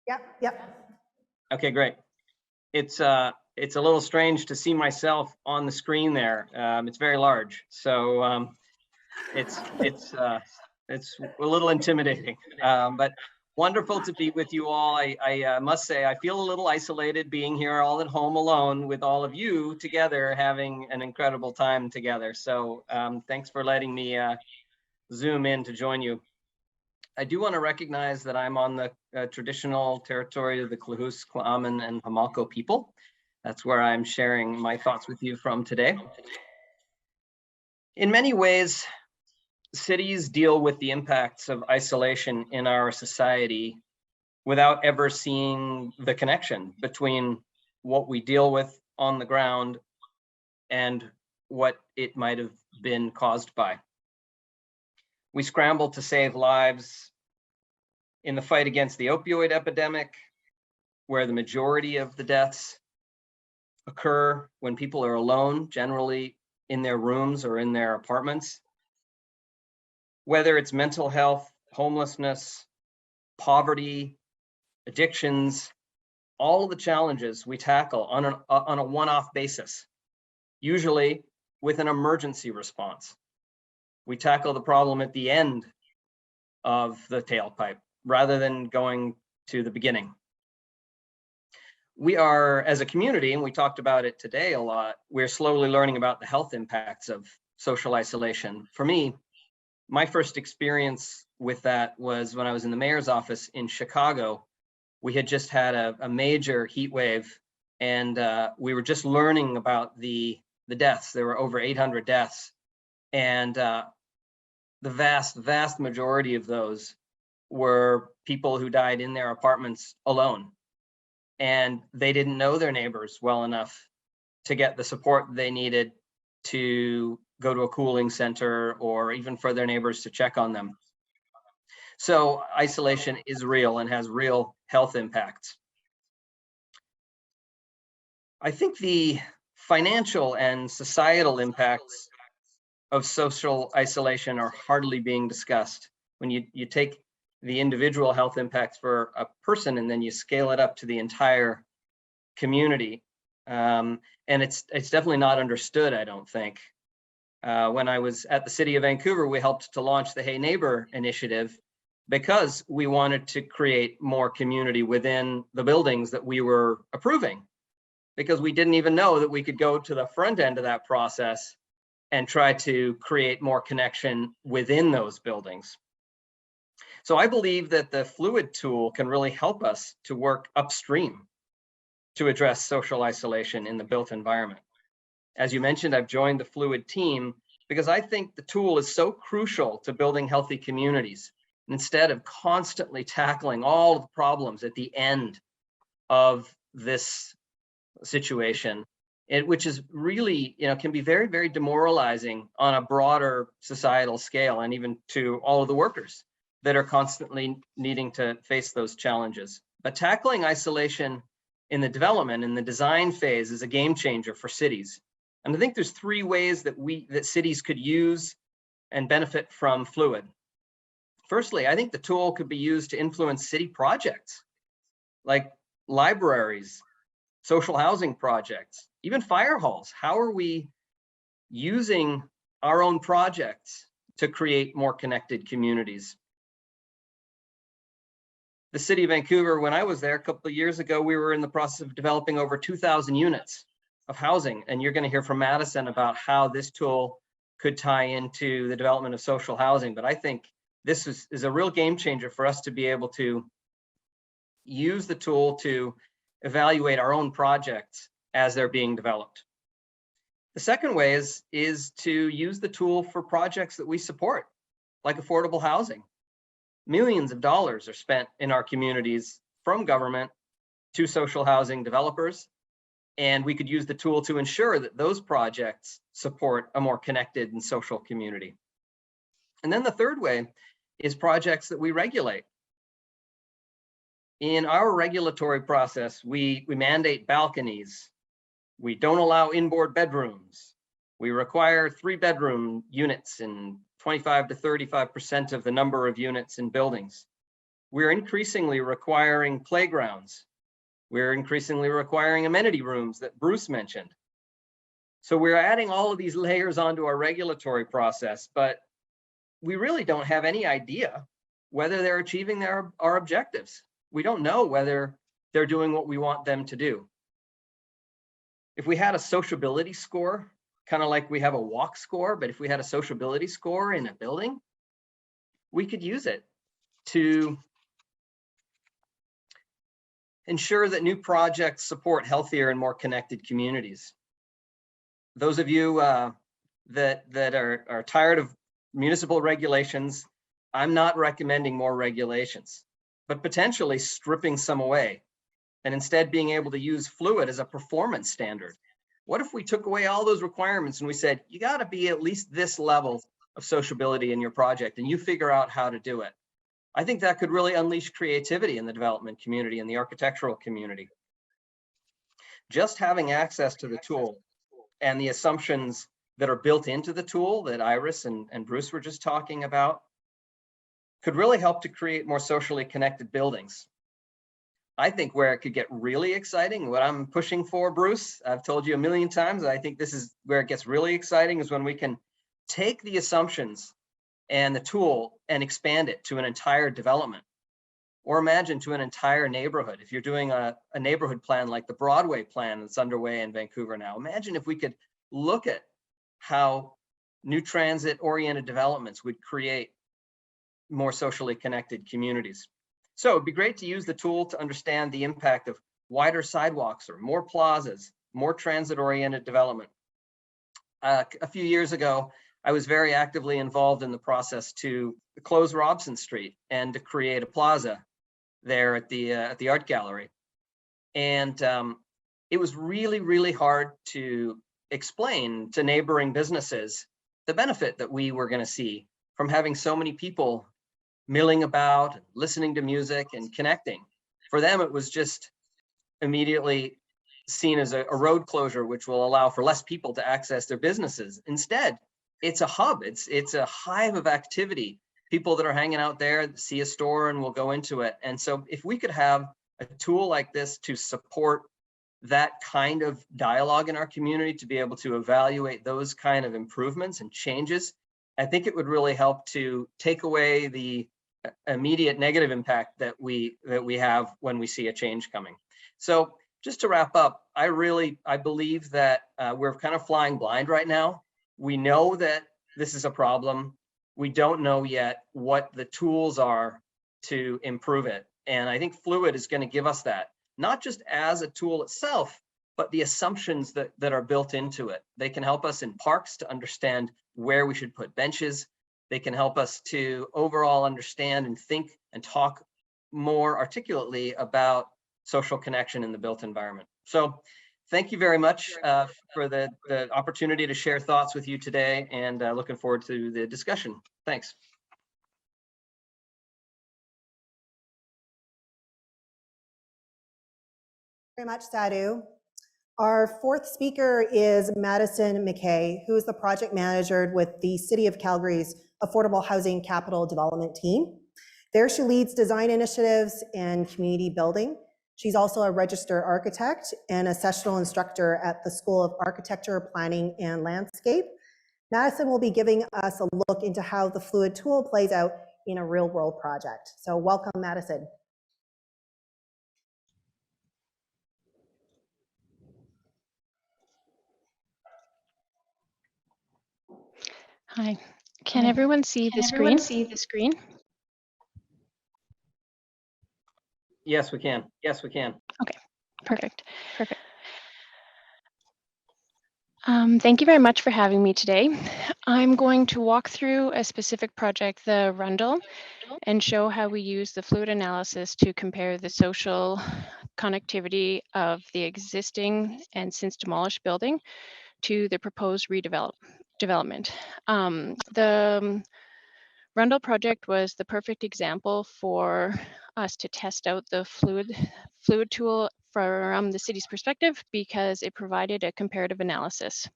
Yep. Okay, great. It's a little strange to see myself on the screen there. It's very large, so it's a little intimidating, but wonderful to be with you all. I must say I feel a little isolated being here all at home alone with all of you together, having an incredible time together. So thanks for letting me Zoom in to join you. I do want to recognize that I'm on the traditional territory of the Klahus, Kla'amin, and Hamalko people. That's where I'm sharing my thoughts with you from today. In many ways, cities deal with the impacts of isolation in our society without ever seeing the connection between what we deal with on the ground and what it might have been caused by. We scramble to save lives in the fight against the opioid epidemic, where the majority of the deaths occur when people are alone, generally in their rooms or in their apartments. Whether it's mental health, homelessness, poverty, addictions, all of the challenges we tackle on a one-off basis, usually with an emergency response. We tackle the problem at the end of the tailpipe rather than going to the beginning. We are, as a community, and we talked about it today a lot, we're slowly learning about the health impacts of social isolation. For me, my first experience with that was when I was in the mayor's office in Chicago. We had just had a major heat wave, and we were just learning about the deaths. There were over 800 deaths, and the vast majority of those were people who died in their apartments alone, and they didn't know their neighbors well enough to get the support they needed to go to a cooling center or even for their neighbors to check on them. So isolation is real and has real health impacts. I think the financial and societal impacts of social isolation are hardly being discussed. When you take the individual health impacts for a person and then you scale it up to the entire community, and it's definitely not understood, I don't think. When I was at the City of Vancouver, we helped to launch the Hey Neighbor initiative because we wanted to create more community within the buildings that we were approving, because we didn't even know that we could go to the front end of that process and try to create more connection within those buildings. So I believe that the FLUID tool can really help us to work upstream to address social isolation in the built environment. As you mentioned, I've joined the FLUID team because I think the tool is so crucial to building healthy communities. Instead of constantly tackling all of the problems at the end of this situation, which is really, can be very, very demoralizing on a broader societal scale, and even to all of the workers that are constantly needing to face those challenges. But tackling isolation in the development and the design phase is a game changer for cities. And I think there's three ways that cities could use and benefit from FLUID. Firstly, I think the tool could be used to influence city projects like libraries, social housing projects, even fire halls. How are we using our own projects to create more connected communities? The city of Vancouver, when I was there a couple of years ago, we were in the process of developing over 2,000 units of housing. And you're going to hear from Madison about how this tool could tie into the development of social housing. But I think this is a real game changer for us to be able to use the tool to evaluate our own projects as they're being developed. The second way is to use the tool for projects that we support, like affordable housing. Millions of dollars are spent in our communities from government to social housing developers, and we could use the tool to ensure that those projects support a more connected and social community. And then the third way is projects that we regulate. In our regulatory process, we mandate balconies. We don't allow inboard bedrooms. We require 3-bedroom units in 25 to 35% of the number of units in buildings. We're increasingly requiring playgrounds. We're increasingly requiring amenity rooms that Bruce mentioned. So we're adding all of these layers onto our regulatory process, but we really don't have any idea whether they're achieving our objectives. We don't know whether they're doing what we want them to do. If we had a sociability score, kind of like we have a walk score, but if we had a sociability score in a building, we could use it to ensure that new projects support healthier and more connected communities. Those of you that are tired of municipal regulations, I'm not recommending more regulations, but potentially stripping some away and instead being able to use FLUID as a performance standard. What if we took away all those requirements and we said, you got to be at least this level of sociability in your project and you figure out how to do it? I think that could really unleash creativity in the development community and the architectural community. Just having access to the tool and the assumptions that are built into the tool that Iris and Bruce were just talking about could really help to create more socially connected buildings. I think where it could get really exciting, what I'm pushing for, Bruce, I've told you a million times, I think this is where it gets really exciting, is when we can take the assumptions and the tool and expand it to an entire development, or imagine to an entire neighborhood. If you're doing a neighborhood plan like the Broadway plan that's underway in Vancouver now, imagine if we could look at how new transit-oriented developments would create more socially connected communities. So it'd be great to use the tool to understand the impact of wider sidewalks or more plazas, more transit-oriented development. A few years ago, I was very actively involved in the process to close Robson Street and to create a plaza there at the art gallery. And it was really, really hard to explain to neighboring businesses the benefit that we were going to see from having so many people milling about, listening to music and connecting. For them, it was just immediately seen as a road closure, which will allow for less people to access their businesses. Instead, it's a hub, it's a hive of activity. People that are hanging out there see a store and will go into it. And so if we could have a tool like this to support that kind of dialogue in our community, to be able to evaluate those kind of improvements and changes, I think it would really help to take away the immediate negative impact that we have when we see a change coming. So just to wrap up, I believe that we're kind of flying blind right now. We know that this is a problem. We don't know yet what the tools are to improve it. And I think FLUID is going to give us that, not just as a tool itself, but the assumptions that are built into it. They can help us in parks to understand where we should put benches. They can help us to overall understand and think and talk more articulately about social connection in the built environment. So thank you very much for the opportunity to share thoughts with you today, and looking forward to the discussion. Thanks. Very much, Sadhu. Our fourth speaker is Madison McKay, who is the project manager with the City of Calgary's Affordable Housing Capital Development Team. There she leads design initiatives and community building. She's also a registered architect and a sessional instructor at the School of Architecture, Planning, and Landscape. Madison will be giving us a look into how the FLUID tool plays out in a real-world project. So welcome, Madison. Hi, can everyone see the screen? Yes, we can. Yes, we can. Okay, perfect. Thank you very much for having me today. I'm going to walk through a specific project, the Rundle, and show how we use the fluid analysis to compare the social connectivity of the existing and since demolished building to the proposed development. The Rundle project was the perfect example for us to test out the fluid tool from the city's perspective because it provided a comparative analysis.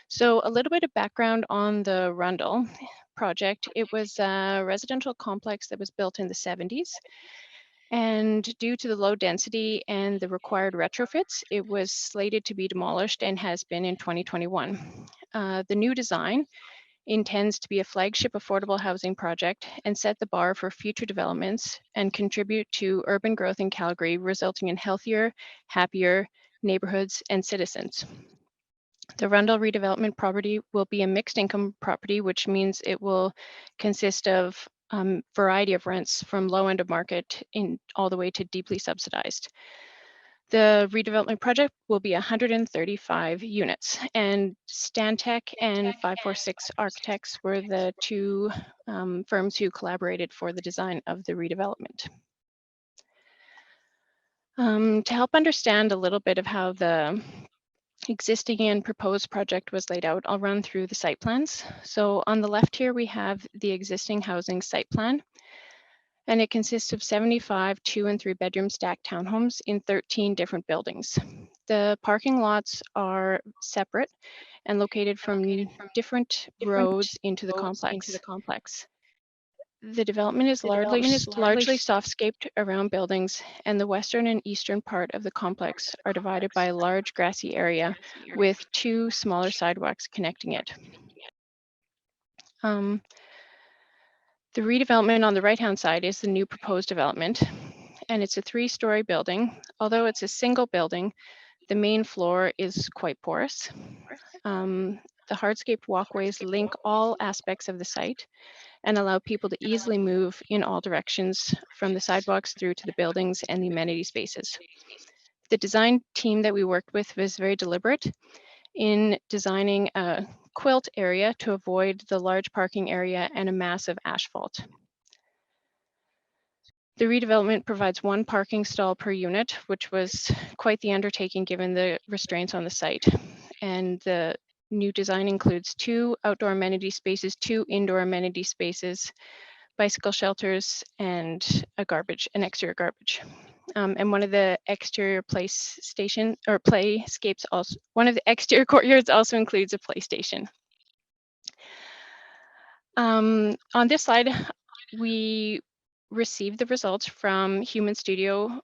So a little bit of background on the Rundle project. It was a residential complex that was built in the 70s. And due to the low density and the required retrofits, it was slated to be demolished and has been in 2021. The new design intends to be a flagship affordable housing project and set the bar for future developments and contribute to urban growth in Calgary, resulting in healthier, happier neighborhoods and citizens. The Rundle redevelopment property will be a mixed income property, which means it will consist of a variety of rents from low end of market in all the way to deeply subsidized. The redevelopment project will be 135 units, and Stantec and 546 Architects were the two firms who collaborated for the design of the redevelopment. To help understand a little bit of how the existing and proposed project was laid out, I'll run through the site plans. So on the left here, we have the existing housing site plan. And it consists of 75 2- and 3-bedroom stacked townhomes in 13 different buildings. The parking lots are separate and located from different roads into the complex. The development is largely soft-scaped around buildings, and the western and eastern part of the complex are divided by a large grassy area with 2 smaller sidewalks connecting it. The redevelopment on the right-hand side is the new proposed development, and it's a 3-story building. Although it's a single building, the main floor is quite porous. The hardscaped walkways link all aspects of the site and allow people to easily move in all directions from the sidewalks through to the buildings and the amenity spaces. The design team that we worked with was very deliberate in designing a quilt area to avoid the large parking area and a massive asphalt. The redevelopment provides 1 parking stall per unit, which was quite the undertaking given the restraints on the site. And the new design includes 2 outdoor amenity spaces, 2 indoor amenity spaces, bicycle shelters, and an exterior garbage. And one of the exterior playscapes also, one of the exterior courtyards also includes a PlayStation. On this slide, we received the results from Human Studio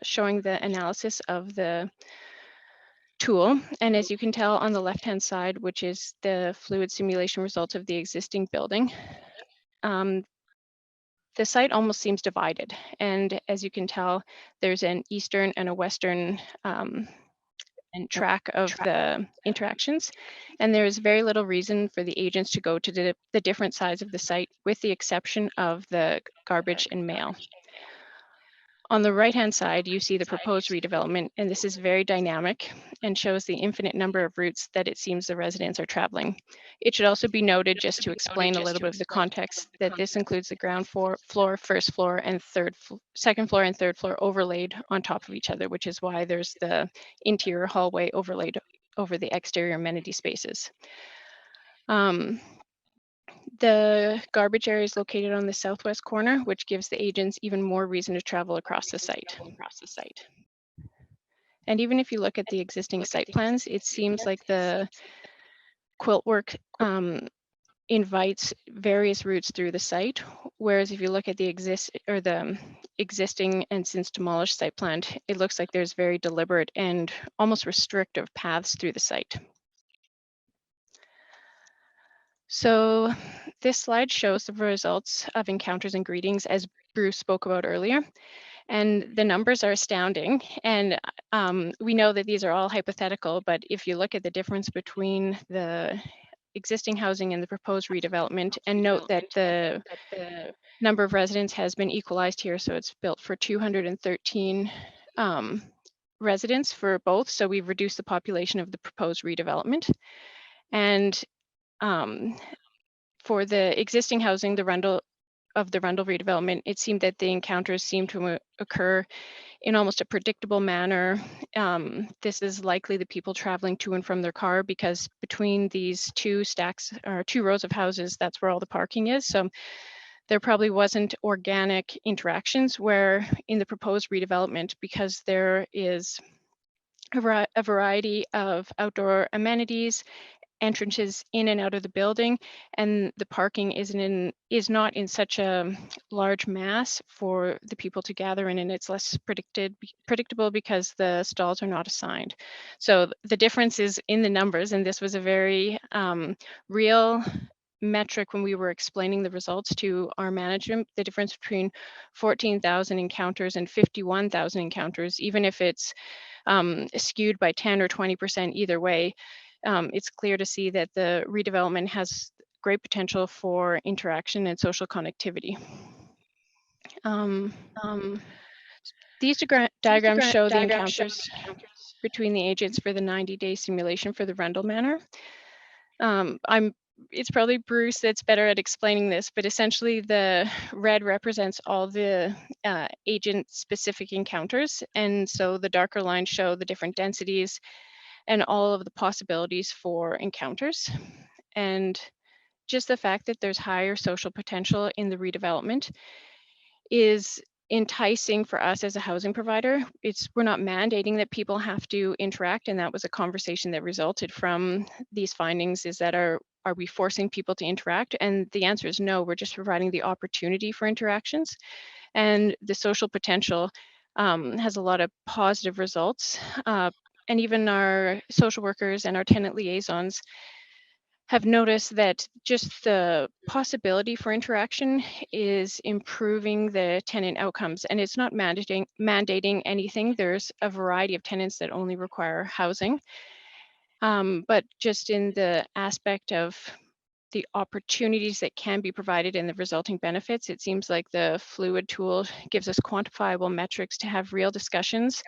showing the analysis of the tool. And as you can tell on the left-hand side, which is the fluid simulation results of the existing building, the site almost seems divided. And as you can tell, there's an eastern and a western track of the interactions. And there is very little reason for the agents to go to the different sides of the site, with the exception of the garbage and mail. On the right-hand side, you see the proposed redevelopment, and this is very dynamic and shows the infinite number of routes that it seems the residents are traveling. It should also be noted, just to explain a little bit of the context, that this includes the ground floor, first floor, and second floor and third floor overlaid on top of each other, which is why there's the interior hallway overlaid over the exterior amenity spaces. The garbage area is located on the southwest corner, which gives the agents even more reason to travel across the site. And even if you look at the existing site plans, it seems like the quilt work invites various routes through the site, whereas if you look at the existing and since demolished site plan, it looks like there's very deliberate and almost restrictive paths through the site. So this slide shows the results of encounters and greetings, as Bruce spoke about earlier, and the numbers are astounding. And we know that these are all hypothetical, but if you look at the difference between the existing housing and the proposed redevelopment, and note that the number of residents has been equalized here, so it's built for 213 residents for both, so we've reduced the population of the proposed redevelopment. And for the existing housing, the Rundle redevelopment, it seemed that the encounters seemed to occur in almost a predictable manner. This is likely the people traveling to and from their car, because between these two stacks or two rows of houses, that's where all the parking is. So there probably wasn't organic interactions, where in the proposed redevelopment, because there is a variety of outdoor amenities, entrances in and out of the building, and the parking is not in such a large mass for the people to gather in, and it's less predictable because the stalls are not assigned. So the difference is in the numbers, and this was a very real metric when we were explaining the results to our management. The difference between 14,000 encounters and 51,000 encounters, even if it's skewed by 10 or 20% either way, it's clear to see that the redevelopment has great potential for interaction and social connectivity. These diagrams show the encounters between the agents for the 90-day simulation for the Rundle Manor. It's probably Bruce that's better at explaining this, but essentially the red represents all the agent-specific encounters, and so the darker lines show the different densities and all of the possibilities for encounters. And just the fact that there's higher social potential in the redevelopment is enticing for us as a housing provider. We're not mandating that people have to interact, and that was a conversation that resulted from these findings, is that are we forcing people to interact? And the answer is no, we're just providing the opportunity for interactions. And the social potential has a lot of positive results. And even our social workers and our tenant liaisons have noticed that just the possibility for interaction is improving the tenant outcomes. And it's not mandating anything. There's a variety of tenants that only require housing. But just in the aspect of the opportunities that can be provided and the resulting benefits, it seems like the FLUID tool gives us quantifiable metrics to have real discussions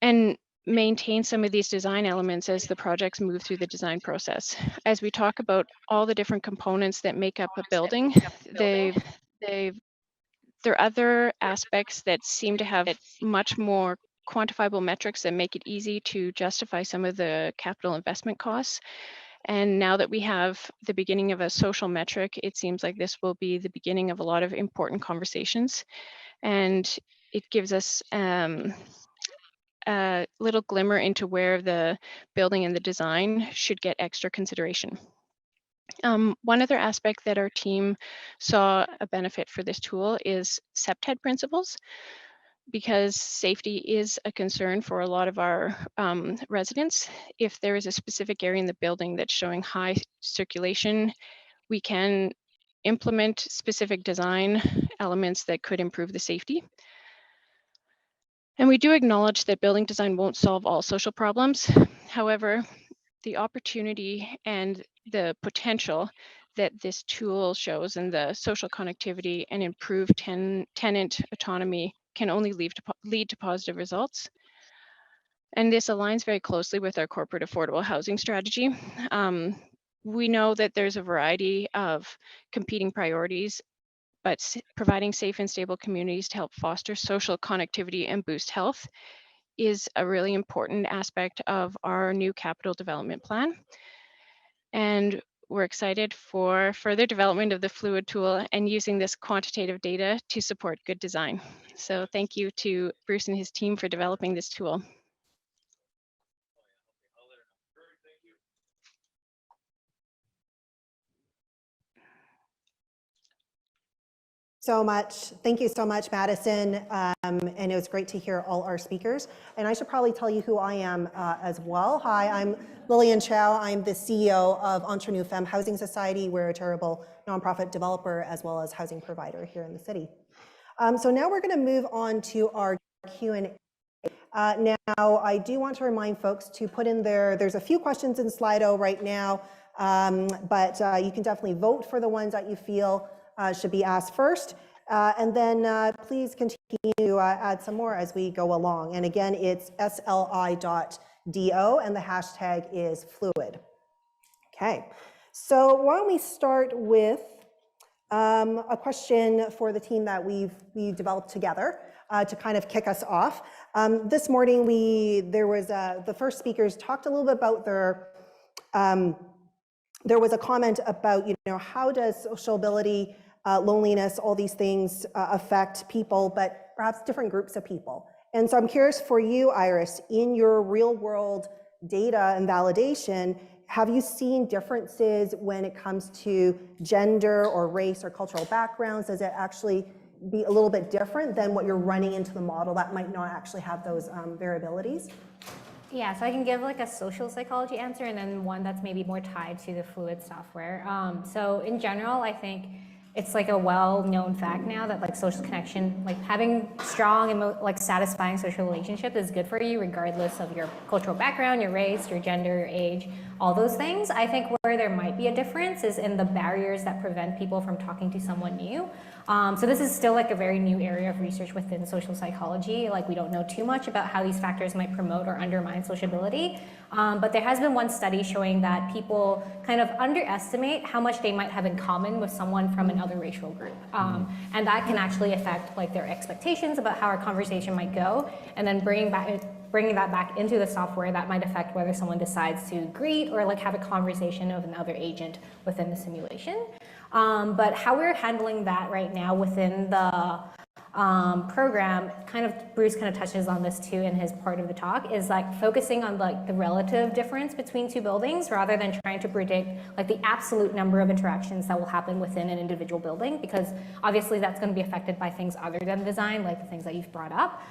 and maintain some of these design elements as the projects move through the design process. As we talk about all the different components that make up a building, there are other aspects that seem to have much more quantifiable metrics that make it easy to justify some of the capital investment costs. And now that we have the beginning of a social metric, it seems like this will be the beginning of a lot of important conversations. And it gives us a little glimmer into where the building and the design should get extra consideration. One other aspect that our team saw a benefit for this tool is SEPTED principles, because safety is a concern for a lot of our residents. If there is a specific area in the building that's showing high circulation, we can implement specific design elements that could improve the safety. And we do acknowledge that building design won't solve all social problems. However, the opportunity and the potential that this tool shows and the social connectivity and improved tenant autonomy can only lead to positive results. And this aligns very closely with our corporate affordable housing strategy. We know that there's a variety of competing priorities, but providing safe and stable communities to help foster social connectivity and boost health is a really important aspect of our new capital development plan. And we're excited for further development of the FLUID tool and using this quantitative data to support good design. So thank you to Bruce and his team for developing this tool. So much. Thank you so much, Madison. And it was great to hear all our speakers. And I should probably tell you who I am as well. Hi, I'm Lillian Chow. I'm the CEO of Entre Nous Femmes Housing Society. We're a charitable nonprofit developer as well as housing provider here in the city. So now we're going to move on to our Q&A. Now, I do want to remind folks to put in there's a few questions in Slido right now, but you can definitely vote for the ones that you feel should be asked first. And then please continue to add some more as we go along. And again, it's sli.do and the hashtag is fluid. Okay, so why don't we start with a question for the team that we developed together to kind of kick us off. This morning, the first speakers talked a little bit about there was a comment about, how does sociability, loneliness, all these things affect people, but perhaps different groups of people. And so I'm curious for you, Iris, in your real world data and validation, have you seen differences when it comes to gender or race or cultural backgrounds? Does it actually be a little bit different than what you're running into the model that might not actually have those variabilities? Yeah, so I can give like a social psychology answer and then one that's maybe more tied to the FLUID software. So in general, I think it's like a well-known fact now that like social connection, like having strong and like satisfying social relationship is good for you regardless of your cultural background, your race, your gender, your age, all those things. I think where there might be a difference is in the barriers that prevent people from talking to someone new. So this is still like a very new area of research within social psychology. Like we don't know too much about how these factors might promote or undermine sociability. But there has been one study showing that people kind of underestimate how much they might have in common with someone from another racial group. And that can actually affect like their expectations about how our conversation might go, and then bringing that back into the software, that might affect whether someone decides to greet or like have a conversation with another agent within the simulation. But how we're handling that right now within the program, Bruce kind of touches on this too in his part of the talk, is like focusing on like the relative difference between two buildings rather than trying to predict like the absolute number of interactions that will happen within an individual building, because obviously that's going to be affected by things other than design, like the things that you've brought up.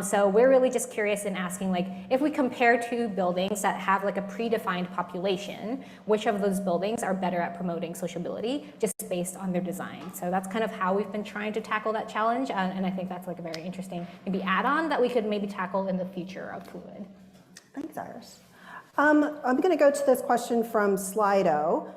So we're really just curious in asking, like, if we compare two buildings that have like a predefined population, which of those buildings are better at promoting sociability just based on their design? So that's kind of how we've been trying to tackle that challenge. And I think that's like a very interesting maybe add-on that we could maybe tackle in the future of FLUID. Thanks, Iris. I'm going to go to this question from Slido.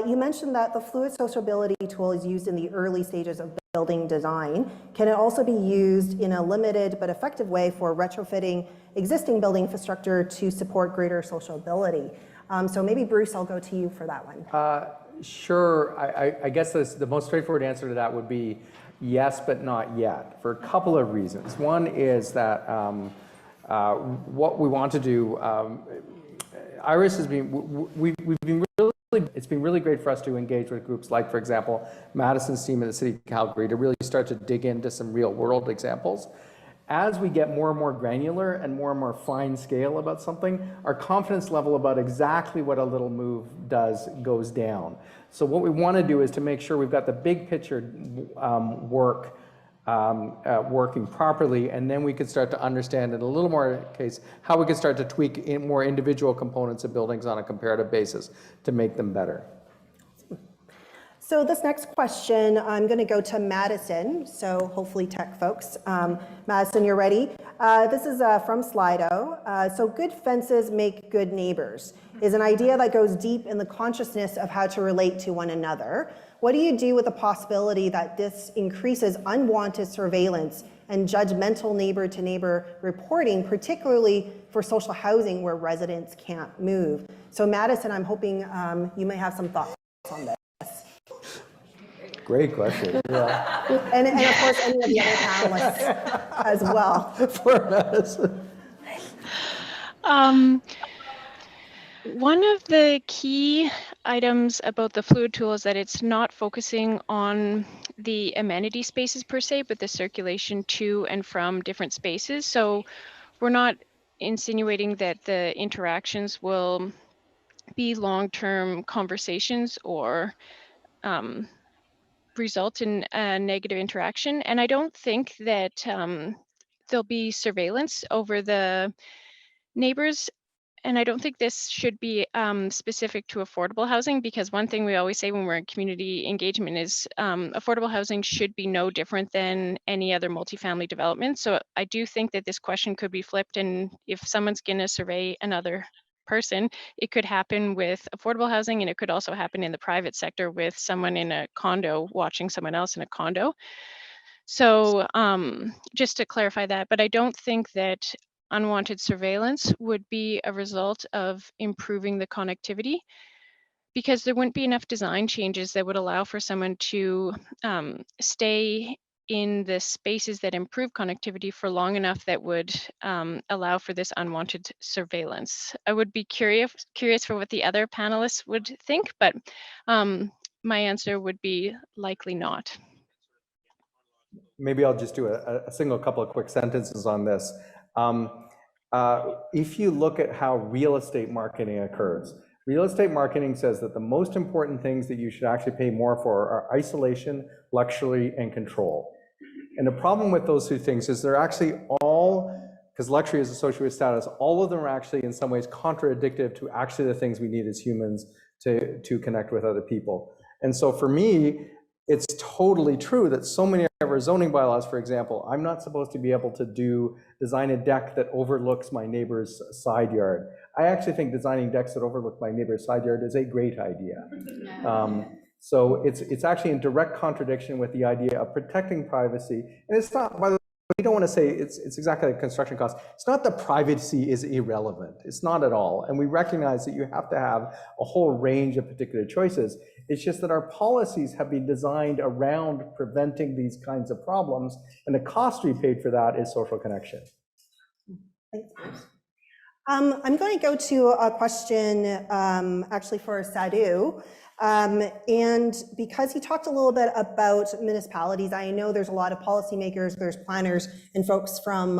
You mentioned that the FLUID Sociability tool is used in the early stages of building design. Can it also be used in a limited but effective way for retrofitting existing building infrastructure to support greater sociability? So maybe Bruce, I'll go to you for that one. Sure. I guess the most straightforward answer to that would be yes, but not yet, for a couple of reasons. One is that what we want to do, Iris has been, we've been really, it's been really great for us to engage with groups like, for example, Madison's team at the City of Calgary to really start to dig into some real world examples. As we get more and more granular and more fine scale about something, our confidence level about exactly what a little move does goes down. So what we want to do is to make sure we've got the big picture working properly, and then we could start to understand in a little more case how we could start to tweak in more individual components of buildings on a comparative basis to make them better. So this next question, I'm going to go to Madison, so hopefully tech folks. Madison, you're ready. This is from Slido. So good fences make good neighbors is an idea that goes deep in the consciousness of how to relate to one another. What do you do with the possibility that this increases unwanted surveillance and judgmental neighbor-to-neighbor reporting, particularly for social housing where residents can't move? So Madison, I'm hoping you may have some thoughts on this. Great question. Yeah. And of course, any of the other panelists as well. For Madison. One of the key items about the FLUID tool is that it's not focusing on the amenity spaces per se, but the circulation to and from different spaces. So we're not insinuating that the interactions will be long-term conversations or result in a negative interaction. And I don't think that there'll be surveillance over the neighbors. And I don't think this should be specific to affordable housing, because one thing we always say when we're in community engagement is affordable housing should be no different than any other multifamily development. So I do think that this question could be flipped, and if someone's going to survey another person, it could happen with affordable housing, and it could also happen in the private sector with someone in a condo watching someone else in a condo. So just to clarify that, but I don't think that unwanted surveillance would be a result of improving the connectivity, because there wouldn't be enough design changes that would allow for someone to stay in the spaces that improve connectivity for long enough that would allow for this unwanted surveillance. I would be curious for what the other panelists would think, but my answer would be likely not. Maybe I'll just do a single couple of quick sentences on this. If you look at how real estate marketing occurs, real estate marketing says that the most important things that you should actually pay more for are isolation, luxury, and control. And the problem with those two things is they're actually all, because luxury is associated with status, all of them are actually in some ways contradictory to actually the things we need as humans to connect with other people. And so for me, it's totally true that so many of our zoning bylaws, for example, I'm not supposed to be able to design a deck that overlooks my neighbor's side yard. I actually think designing decks that overlook my neighbor's side yard is a great idea. So it's actually in direct contradiction with the idea of protecting privacy. And it's not, by the way, we don't want to say it's exactly like construction costs. It's not that privacy is irrelevant. It's not at all. And we recognize that you have to have a whole range of particular choices. It's just that our policies have been designed around preventing these kinds of problems, and the cost we paid for that is social connection. Thanks, Bruce. I'm going to go to a question actually for Sadhu. And because he talked a little bit about municipalities, I know there's a lot of policymakers, there's planners and folks from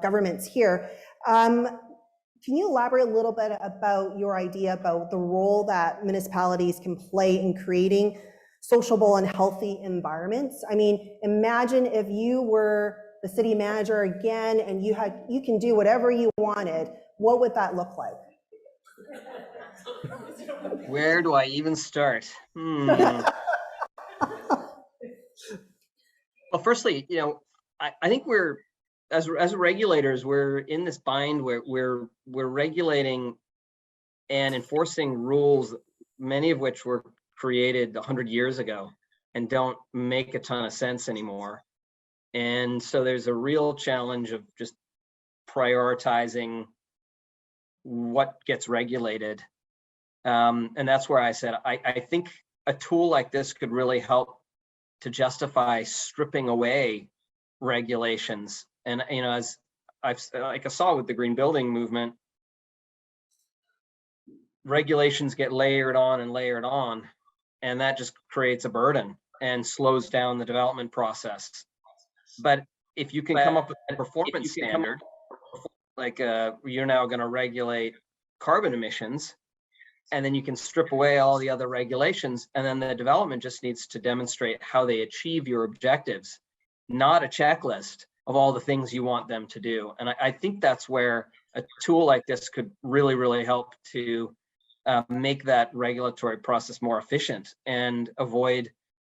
governments here. Can you elaborate a little bit about your idea about the role that municipalities can play in creating sociable and healthy environments? I mean, imagine if you were the city manager again and you can do whatever you wanted. What would that look like? Where do I even start? Well, firstly, I think we're, as regulators, we're in this bind where we're regulating and enforcing rules, many of which were created 100 years ago and don't make a ton of sense anymore. And so there's a real challenge of just prioritizing what gets regulated. And that's where I said, I think a tool like this could really help to justify stripping away regulations. And, as I saw with the green building movement, regulations get layered on, and that just creates a burden and slows down the development process. But if you can come up with a performance standard, like you're now going to regulate carbon emissions, and then you can strip away all the other regulations, and then the development just needs to demonstrate how they achieve your objectives, not a checklist of all the things you want them to do. And I think that's where a tool like this could really, really help to make that regulatory process more efficient and avoid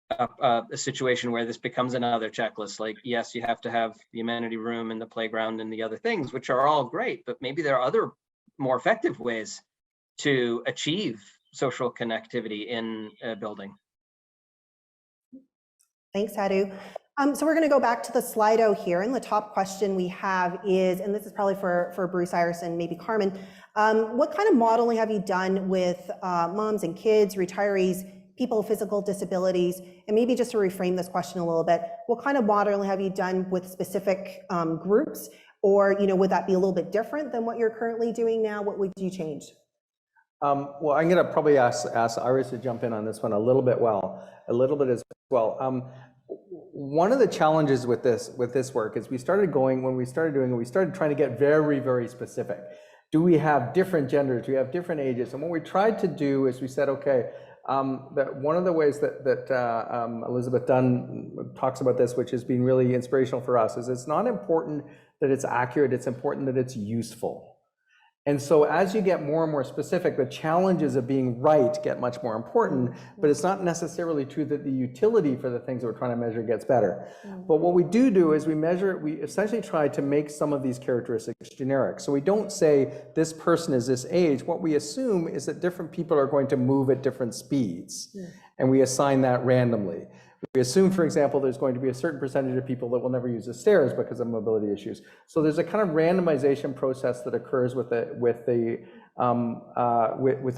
a situation where this becomes another checklist. Like, yes, you have to have the amenity room and the playground and the other things, which are all great, but maybe there are other more effective ways to achieve social connectivity in a building. Thanks, Sadhu. So we're going to go back to the Slido here, and the top question we have is, and this is probably for Bruce, Iris, and maybe Carmen, what kind of modeling have you done with moms and kids, retirees, people with physical disabilities? And maybe just to reframe this question a little bit, what kind of modeling have you done with specific groups? Or would that be a little bit different than what you're currently doing now? What would you change? Well, I'm going to probably ask Iris to jump in on this one a little bit as well. One of the challenges with this work is we started trying to get very, very specific. Do we have different genders? Do we have different ages? And what we tried to do is we said, okay, that one of the ways that Elizabeth Dunn talks about this, which has been really inspirational for us, is it's not important that it's accurate, it's important that it's useful. And so as you get more and more specific, the challenges of being right get much more important, but it's not necessarily true that the utility for the things that we're trying to measure gets better. But what we do is we essentially try to make some of these characteristics generic. So we don't say this person is this age. What we assume is that different people are going to move at different speeds, and we assign that randomly. We assume, for example, there's going to be a certain percentage of people that will never use the stairs because of mobility issues. So there's a kind of randomization process that occurs with the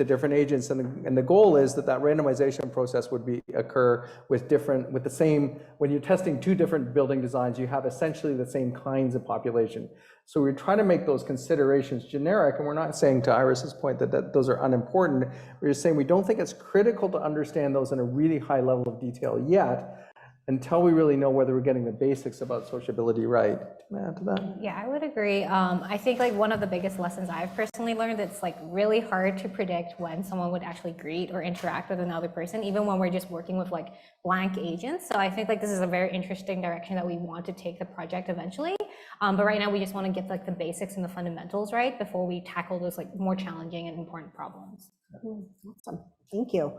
different agents, and the goal is that randomization process would occur with the same. When you're testing two different building designs, you have essentially the same kinds of population. So we're trying to make those considerations generic, and we're not saying, to Iris's point, that those are unimportant. We're just saying we don't think it's critical to understand those in a really high level of detail yet, until we really know whether we're getting the basics about sociability right. Can I add to that? Yeah, I would agree. I think like one of the biggest lessons I've personally learned, it's like really hard to predict when someone would actually greet or interact with another person, even when we're just working with like blank agents. So I think like this is a very interesting direction that we want to take the project eventually. But right now we just want to get like the basics and the fundamentals right before we tackle those like more challenging and important problems. Awesome, thank you.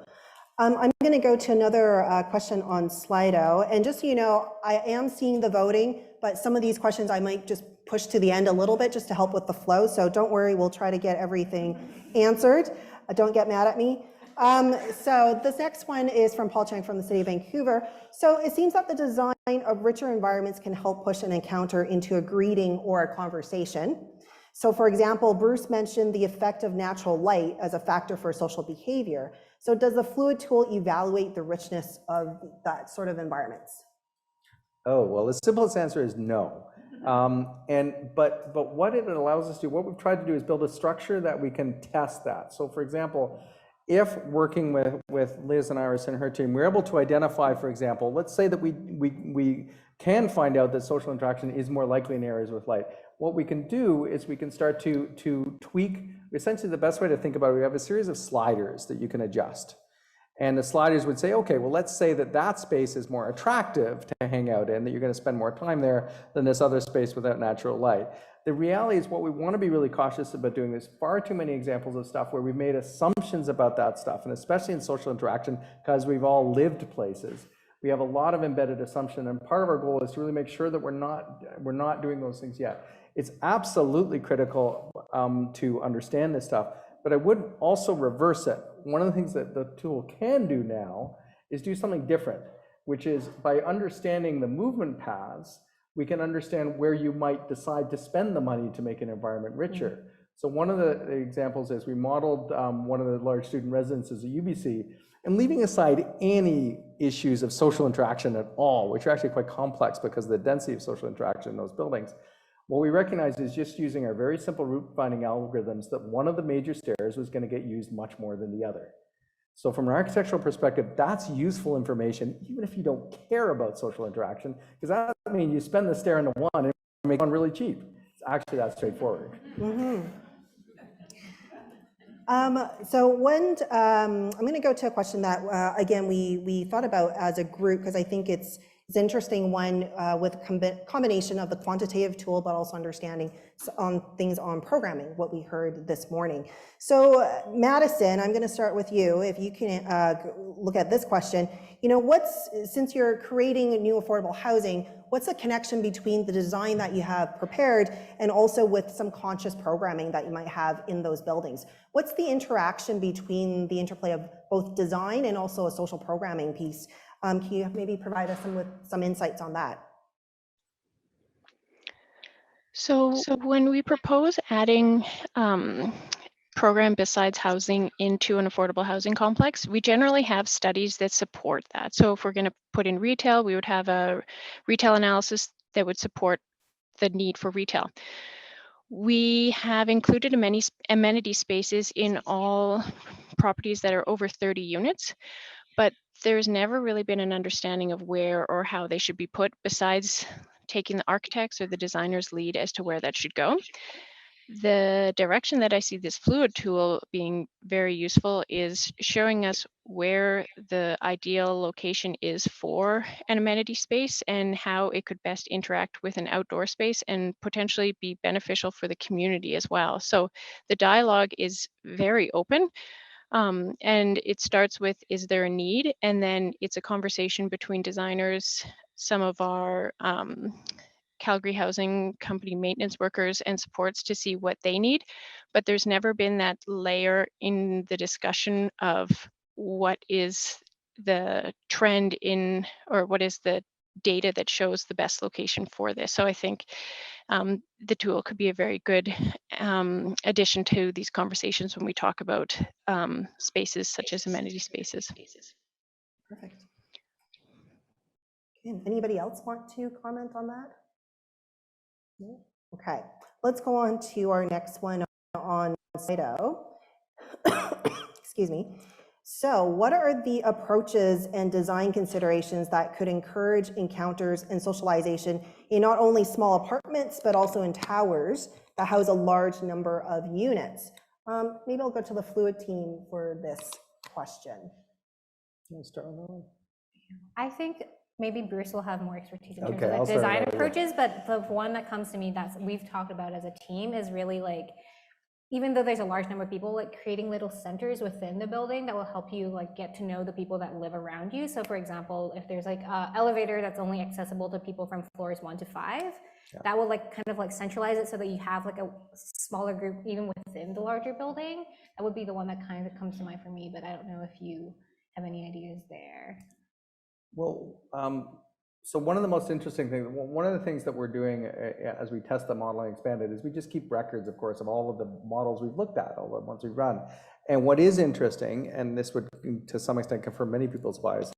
I'm going to go to another question on Slido. And just so you know, I am seeing the voting, but some of these questions I might just push to the end a little bit just to help with the flow. So don't worry, we'll try to get everything answered. Don't get mad at me. So this next one is from Paul Chang from the City of Vancouver. So it seems that the design of richer environments can help push an encounter into a greeting or a conversation. So for example, Bruce mentioned the effect of natural light as a factor for social behavior. So does the FLUID tool evaluate the richness of that sort of environments? Oh, well, the simplest answer is no. But what it allows us to do, what we've tried to do is build a structure that we can test that. So for example, if working with Liz and Iris and her team, we're able to identify, for example, let's say that we can find out that social interaction is more likely in areas with light. What we can do is we can start to tweak. Essentially, the best way to think about it, we have a series of sliders that you can adjust. And the sliders would say, okay, well, let's say that space is more attractive to hang out in, that you're going to spend more time there than this other space without natural light. The reality is what we want to be really cautious about doing is far too many examples of stuff where we've made assumptions about that stuff, and especially in social interaction, because we've all lived places. We have a lot of embedded assumption, and part of our goal is to really make sure that we're not doing those things yet. It's absolutely critical to understand this stuff, but I would also reverse it. One of the things that the tool can do now is do something different, which is by understanding the movement paths, we can understand where you might decide to spend the money to make an environment richer. So one of the examples is we modeled one of the large student residences at UBC, and leaving aside any issues of social interaction at all, which are actually quite complex because of the density of social interaction in those buildings, what we recognized is just using our very simple route finding algorithms that one of the major stairs was going to get used much more than the other. So from an architectural perspective, that's useful information, even if you don't care about social interaction, because that means you spend the stair into one and make one really cheap. It's actually that straightforward. So when, I'm going to go to a question that, again, we thought about as a group, because I think it's interesting one with combination of the quantitative tool, but also understanding on things on programming, what we heard this morning. So Madison, I'm going to start with you. If you can look at this question, you know, since you're creating new affordable housing, what's the connection between the design that you have prepared and also with some conscious programming that you might have in those buildings? What's the interaction between the interplay of both design and also a social programming piece? Can you maybe provide us with some insights on that? So when we propose adding program besides housing into an affordable housing complex, we generally have studies that support that. So if we're going to put in retail, we would have a retail analysis that would support the need for retail. We have included amenity spaces in all properties that are over 30 units, but there's never really been an understanding of where or how they should be put, besides taking the architect's or the designer's lead as to where that should go. The direction that I see this FLUID tool being very useful is showing us where the ideal location is for an amenity space and how it could best interact with an outdoor space and potentially be beneficial for the community as well. So the dialogue is very open. And it starts with, is there a need? And then it's a conversation between designers, some of our Calgary Housing Company maintenance workers and supports to see what they need. But there's never been that layer in the discussion of what is the trend in, or what is the data that shows the best location for this. So I think the tool could be a very good addition to these conversations when we talk about spaces such as amenity spaces. Perfect. Okay, anybody else want to comment on that? No? Okay, let's go on to our next one on Slido. Excuse me. So what are the approaches and design considerations that could encourage encounters and socialization in not only small apartments, but also in towers that house a large number of units? Maybe I'll go to the FLUID team for this question. Can I start on that one? I think maybe Bruce will have more expertise in terms Okay, of I'll like start design right away. approaches, but the one that comes to me that we've talked about as a team is really like, even though there's a large number of people, like creating little centers within the building that will help you like get to know the people that live around you. So for example, if there's like an elevator that's only accessible to people from floors 1 to 5, that will like kind of like centralize it so that you have like a smaller group even within the larger building. That would be the one that kind of comes to mind for me, but I don't know if you have any ideas there. Well, so one of the most interesting things, one of the things that we're doing as we test the model and expand it is we just keep records, of course, of all of the models we've looked at, all the ones we've run. And what is interesting, and this would to some extent confirm many people's biases,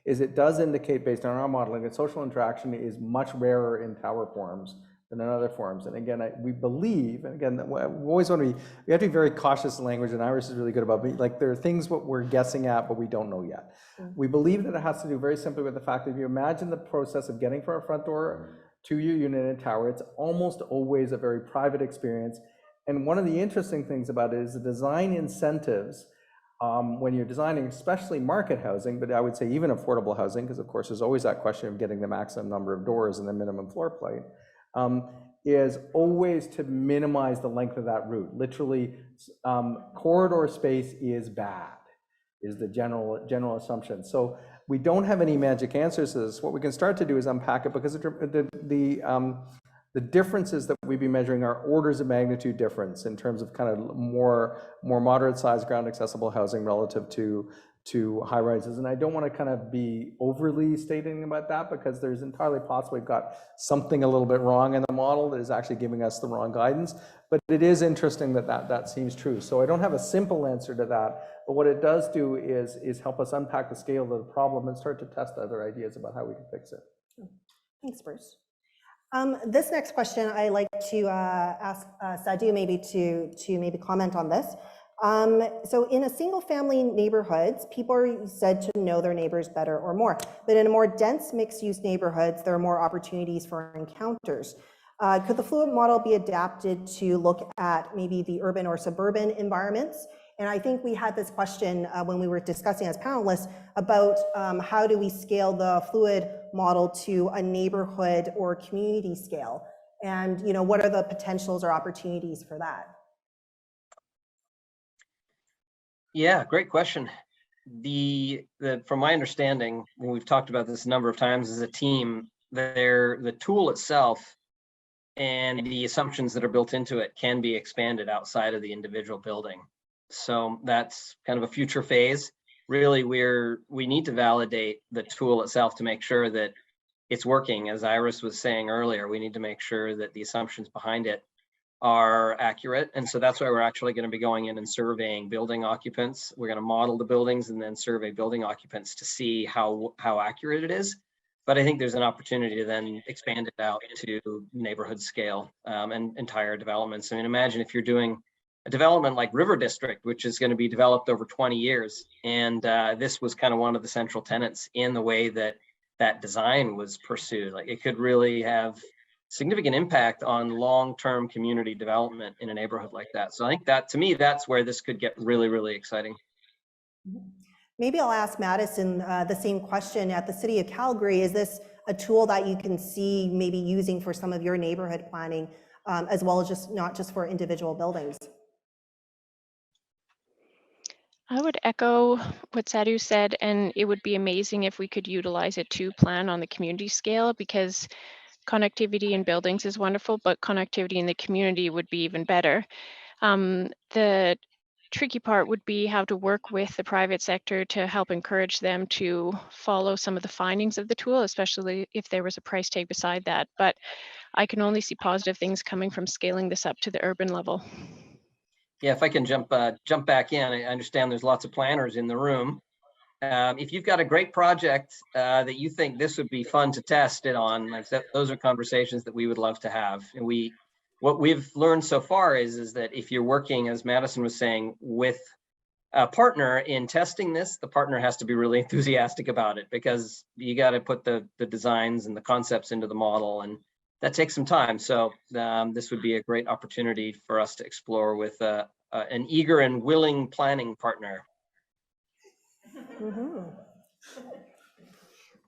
is it does indicate based on our modeling that social interaction is much rarer in tower forms than in other forms. And again, we believe, and again, we always want to be, we have to be very cautious in language, and Iris is really good about it. Like there are things what we're guessing at, but we don't know yet. We believe that it has to do very simply with the fact that if you imagine the process of getting from our front door to your unit in a tower, it's almost always a very private experience. And one of the interesting things about it is the design incentives when you're designing, especially market housing, but I would say even affordable housing, because of course there's always that question of getting the maximum number of doors and the minimum floor plate, is always to minimize the length of that route. Literally, corridor space is bad, is the general assumption. So we don't have any magic answers to this. What we can start to do is unpack it, because the differences that we'd be measuring are orders of magnitude difference in terms of kind of more moderate sized ground accessible housing relative to high rises. And I don't want to kind of be overly stating about that, because there's entirely possible we've got something a little bit wrong in the model that is actually giving us the wrong guidance. But it is interesting that seems true. So I don't have a simple answer to that, but what it does do is help us unpack the scale of the problem and start to test other ideas about how we can fix it. Thanks, Bruce. This next question, I like to ask Sadhu maybe to maybe comment on this. So in a single family neighborhoods, people are said to know their neighbors better or more, but in a more dense mixed use neighborhoods, there are more opportunities for encounters. Could the FLUID model be adapted to look at maybe the urban or suburban environments? And I think we had this question when we were discussing as panelists about how do we scale the FLUID model to a neighborhood or community scale? And what are the potentials or opportunities for that? Yeah, great question. From my understanding, when we've talked about this a number of times as a team, the tool itself and the assumptions that are built into it can be expanded outside of the individual building. So that's kind of a future phase. Really, we need to validate the tool itself to make sure that it's working. As Iris was saying earlier, we need to make sure that the assumptions behind it are accurate. And so that's why we're actually going to be going in and surveying building occupants. We're going to model the buildings and then survey building occupants to see how accurate it is. But I think there's an opportunity to then expand it out to neighborhood scale and entire developments. I mean, imagine if you're doing a development like River District, which is going to be developed over 20 years. And this was kind of one of the central tenets in the way that that design was pursued. Like, it could really have significant impact on long-term community development in a neighborhood like that. So I think that, to me, that's where this could get really, really exciting. Maybe I'll ask Madison the same question. At the City of Calgary, is this a tool that you can see maybe using for some of your neighborhood planning, as well as just not just for individual buildings? I would echo what Sadhu said, and it would be amazing if we could utilize it to plan on the community scale, because connectivity in buildings is wonderful, but connectivity in the community would be even better. The tricky part would be how to work with the private sector to help encourage them to follow some of the findings of the tool, especially if there was a price tag beside that. But I can only see positive things coming from scaling this up to the urban level. Yeah, if I can jump back in, I understand there's lots of planners in the room. If you've got a great project that you think this would be fun to test it on, like those are conversations that we would love to have. And what we've learned so far is that if you're working, as Madison was saying, with a partner in testing this, the partner has to be really enthusiastic about it, because you got to put the designs and the concepts into the model, and that takes some time. So this would be a great opportunity for us to explore with an eager and willing planning partner. Mm-hmm.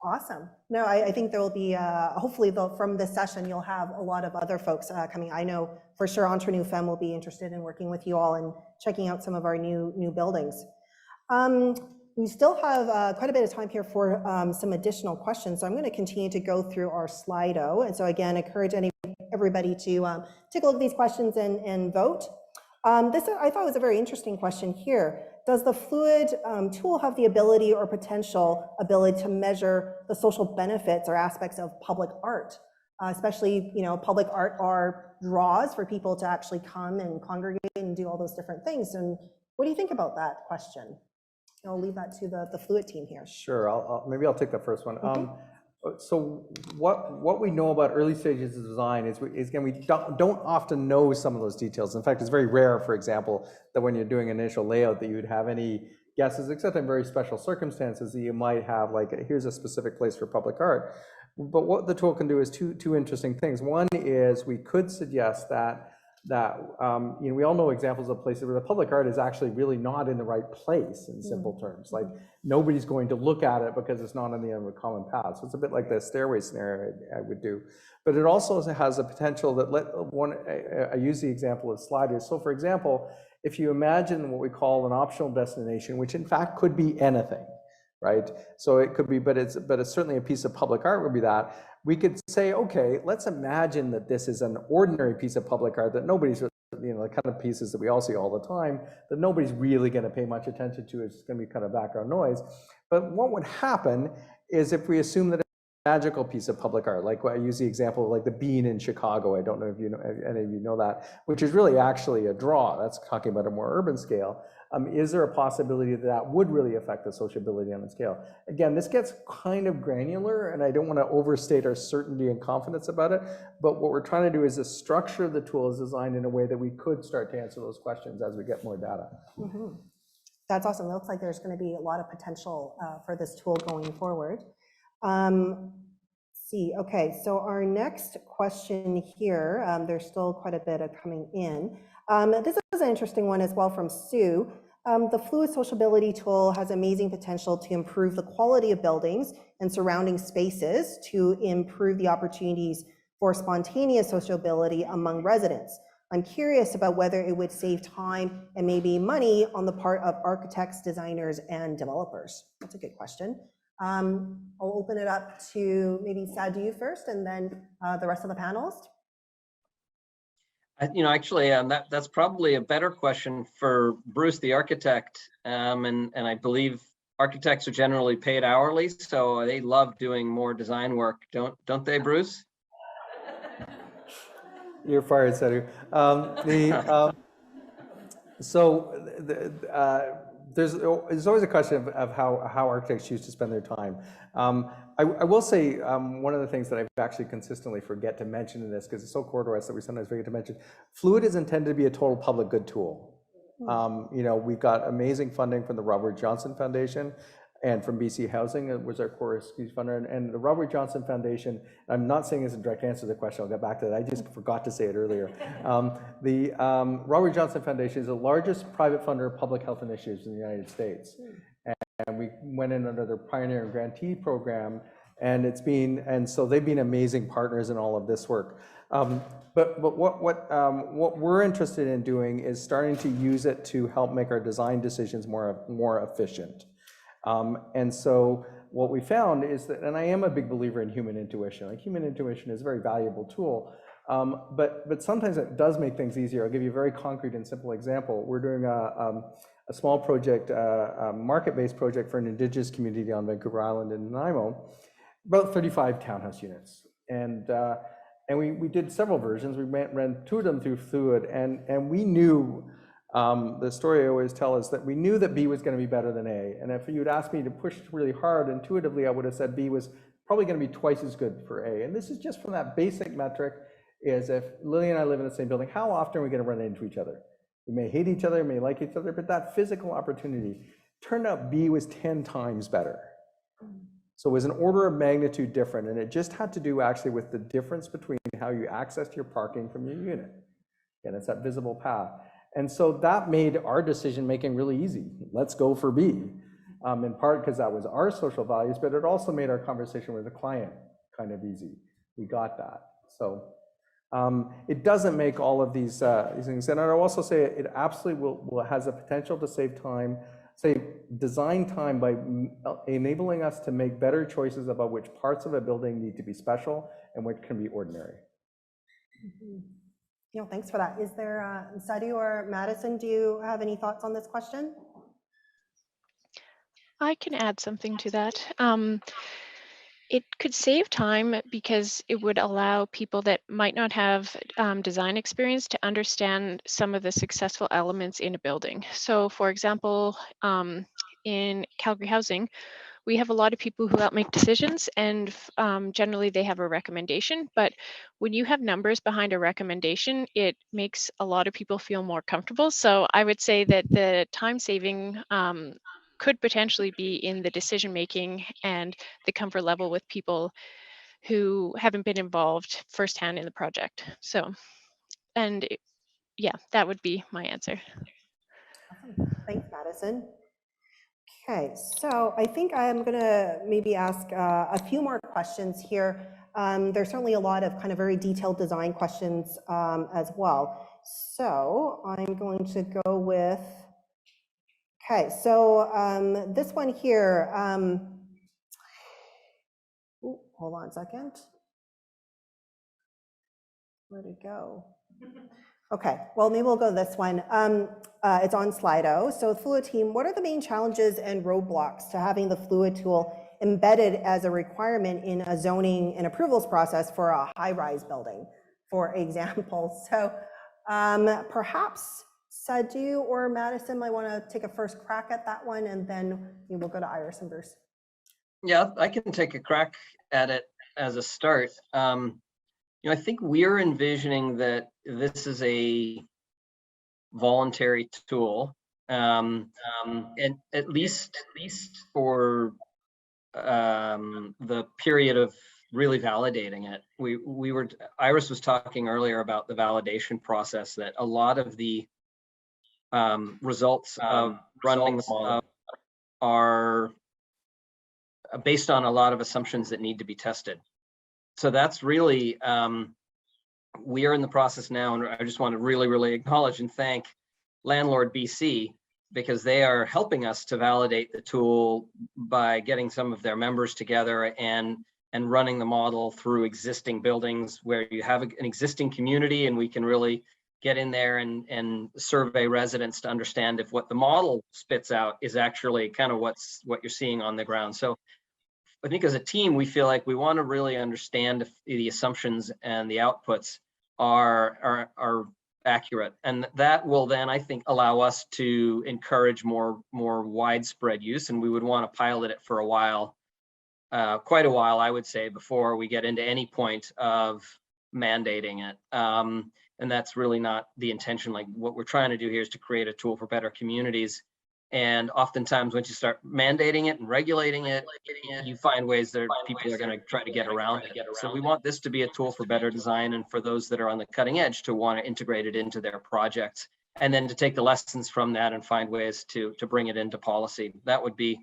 Awesome. No, I think there will be, hopefully from this session, you'll have a lot of other folks coming. I know for sure Entre Nous Femmes will be interested in working with you all and checking out some of our new buildings. We still have quite a bit of time here for some additional questions. So I'm going to continue to go through our Slido. And so again, encourage everybody to take a look at these questions and vote. This I thought was a very interesting question here. Does the FLUID tool have the ability or potential ability to measure the social benefits or aspects of public art? Especially, public art are draws for people to actually come and congregate and do all those different things. And what do you think about that question? I'll leave that to the FLUID team here. Sure, maybe I'll take the first one. So what we know about early stages of design is again, we don't often know some of those details. In fact, it's very rare, for example, that when you're doing initial layout that you would have any guesses, except in very special circumstances that you might have, like, here's a specific place for public art. But what the tool can do is two interesting things. One is we could suggest that we all know examples of places where the public art is actually really not in the right place, in simple terms. Like, nobody's going to look at it because it's not on the end of a common path. So it's a bit like the stairway scenario I would do. But it also has a potential that I use the example of sliders. So for example, if you imagine what we call an optional destination, which in fact could be anything, right? So it could be, but it's certainly a piece of public art would be that. We could say, okay, let's imagine that this is an ordinary piece of public art that nobody's, the kind of pieces that we all see all the time, that nobody's really going to pay much attention to. It's going to be kind of background noise. But what would happen is if we assume that it's a magical piece of public art, like I use the example of like the Bean in Chicago. I don't know if any of you know that, which is really actually a draw. That's talking about a more urban scale. Is there a possibility that would really affect the sociability on the scale? Again, this gets kind of granular, and I don't want to overstate our certainty and confidence about it, but what we're trying to do is the structure of the tool is designed in a way that we could start to answer those questions as we get more data. Mm-hmm. That's awesome. It looks like there's going to be a lot of potential for this tool going forward. Okay, so our next question here, there's still quite a bit of coming in. This is an interesting one as well from Sue. The FLUID Sociability tool has amazing potential to improve the quality of buildings and surrounding spaces, to improve the opportunities for spontaneous sociability among residents. I'm curious about whether it would save time and maybe money on the part of architects, designers, and developers. That's a good question. I'll open it up to maybe Sadhu first, and then the rest of the panelists. Actually, that's probably a better question for Bruce, the architect, and I believe architects are generally paid hourly, so they love doing more design work, don't they, Bruce? You're fired, Sadhu. there's always a question of how architects choose to spend their time. I will say one of the things that I've actually consistently forget to mention in this, because it's so core to us that we sometimes forget to mention, FLUID is intended to be a total public good tool. You know, we've got amazing funding from the Robert Johnson Foundation and from BC Housing, it was our core excuse funder, and the Robert Johnson Foundation, I'm not saying it's a direct answer to the question, I'll get back to that, I just forgot to say it earlier. The Robert Johnson Foundation is the largest private funder of public health initiatives in the United States. And we went in under their Pioneer and Grantee program, and so they've been amazing partners in all of this work. But what we're interested in doing is starting to use it to help make our design decisions more efficient. And so what we found is that, and I am a big believer in human intuition. Like, human intuition is a very valuable tool, but sometimes it does make things easier. I'll give you a very concrete and simple example. We're doing a small project, a market-based project for an Indigenous community on Vancouver Island in Nanaimo, about 35 townhouse units. And we did several versions. We ran 2 of them through FLUID, and we knew, the story I always tell is that we knew that B was going to be better than A. And if you'd asked me to push really hard, intuitively, I would have said B was probably going to be twice as good for A. And this is just from that basic metric, is if Lily and I live in the same building, how often are we going to run into each other? We may hate each other, may like each other, but that physical opportunity turned out B was 10 times better. So it was an order of magnitude different, and it just had to do actually with the difference between how you accessed your parking from your unit. And it's that visible path. And so that made our decision making really easy. Let's go for B, in part because that was our social values, but it also made our conversation with the client kind of easy. We got that. So it doesn't make all of these things. And I'll also say it absolutely has the potential to save time, save design time by enabling us to make better choices about which parts of a building need to be special and which can be ordinary. You know, thanks for that. Is there, Sadhu or Madison, do you have any thoughts on this question? I can add something to that. It could save time because it would allow people that might not have design experience to understand some of the successful elements in a building. So for example, in Calgary Housing, we have a lot of people who help make decisions, and generally they have a recommendation. But when you have numbers behind a recommendation, it makes a lot of people feel more comfortable. So I would say that the time saving could potentially be in the decision making and the comfort level with people who haven't been involved firsthand in the project. So, and yeah, that would be my answer. Awesome. Thanks, Madison. Okay, so I think I'm going to maybe ask a few more questions here. There's certainly a lot of kind of very detailed design questions as well. So I'm going to go with, okay, so this one here, hold on a second. Where'd it go? Okay, well, maybe we'll go this one. It's on Slido. So FLUID team, what are the main challenges and roadblocks to having the FLUID tool embedded as a requirement in a zoning and approvals process for a high-rise building, for example? So perhaps Sadhu or Madison might want to take a first crack at that one, and then we'll go to Iris and Bruce. Yeah, I can take a crack at it as a start. You know, I think we're envisioning that this is a voluntary tool, and at least for the period of really validating it. Iris was talking earlier about the validation process, that a lot of the results of running the model are based on a lot of assumptions that need to be tested. So that's really, we are in the process now, and I just want to really acknowledge and thank Landlord BC, because they are helping us to validate the tool by getting some of their members together and running the model through existing buildings where you have an existing community, and we can really get in there and survey residents to understand if what the model spits out is actually kind of what you're seeing on the ground. So I think as a team, we feel like we want to really understand if the assumptions and the outputs are accurate. And that will then, I think, allow us to encourage more widespread use. And we would want to pilot it for a while, quite a while, I would say, before we get into any point of mandating it. And that's really not the intention. Like, what we're trying to do here is to create a tool for better communities. And oftentimes once you start mandating it and regulating it, you find ways that people are going to try to get around it. So we want this to be a tool for better design, and for those that are on the cutting edge to want to integrate it into their projects, and then to take the lessons from that and find ways to bring it into policy. That would be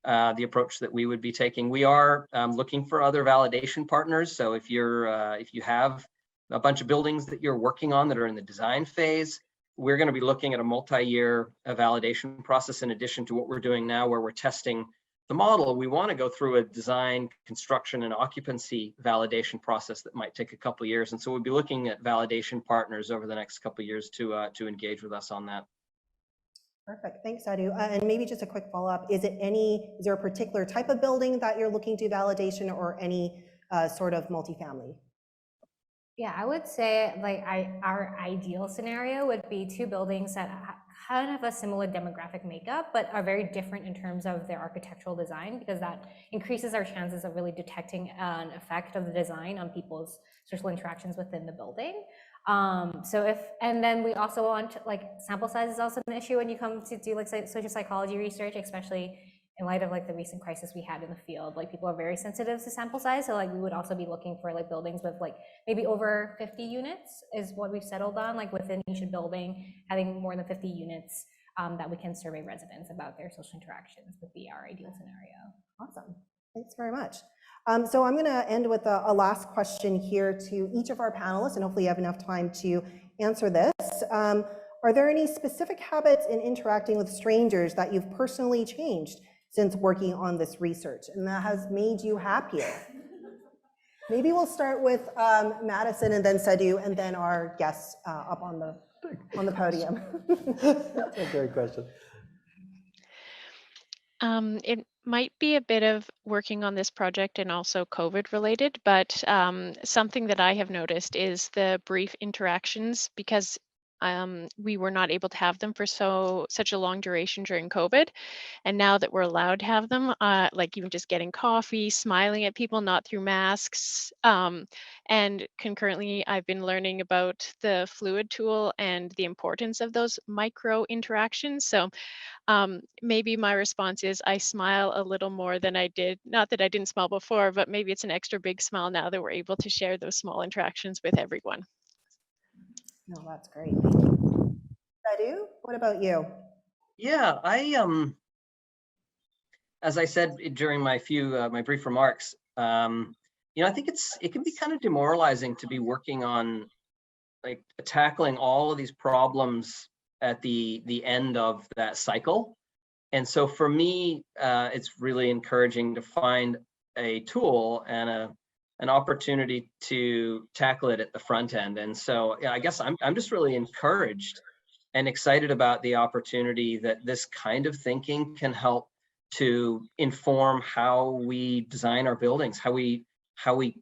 the approach that we would be taking. We are looking for other validation partners. So if you have a bunch of buildings that you're working on that are in the design phase, we're going to be looking at a multi-year validation process in addition to what we're doing now, where we're testing the model. We want to go through a design, construction, and occupancy validation process that might take a couple of years. And so we'll be looking at validation partners over the next couple of years to engage with us on that. Perfect, thanks, Adu. And maybe just a quick follow-up, is there a particular type of building that you're looking to validation, or any sort of multifamily? Yeah, I would say like our ideal scenario would be two buildings that kind of a similar demographic makeup, but are very different in terms of their architectural design, because that increases our chances of really detecting an effect of the design on people's social interactions within the building. And then we also want, like, sample size is also an issue when you come to do like social psychology research, especially in light of like the recent crisis we had in the field. Like, people are very sensitive to sample size, so like we would also be looking for like buildings with like maybe over 50 units is what we've settled on, like within each building having more than 50 units that we can survey residents about their social interactions would be our ideal scenario. Awesome, thanks very much. So I'm going to end with a last question here to each of our panelists, and hopefully you have enough time to answer this. Are there any specific habits in interacting with strangers that you've personally changed since working on this research, and that has made you happier? Maybe we'll start with Madison, and then Sadhu, and then our guests up on the podium. That's a great question. It might be a bit of working on this project and also COVID related, but something that I have noticed is the brief interactions, because we were not able to have them for such a long duration during COVID. And now that we're allowed to have them, like even just getting coffee, smiling at people, not through masks. And concurrently, I've been learning about the FLUID tool and the importance of those micro interactions. So maybe my response is I smile a little more than I did. Not that I didn't smile before, but maybe it's an extra big smile now that we're able to share those small interactions with everyone. No, that's great. Thank you. Sadhu, what about you? Yeah, as I said during my brief remarks, I think it can be kind of demoralizing to be working on like tackling all of these problems at the end of that cycle. And so for me, it's really encouraging to find a tool and an opportunity to tackle it at the front end. And so yeah, I guess I'm just really encouraged and excited about the opportunity that this kind of thinking can help to inform how we design our buildings, how we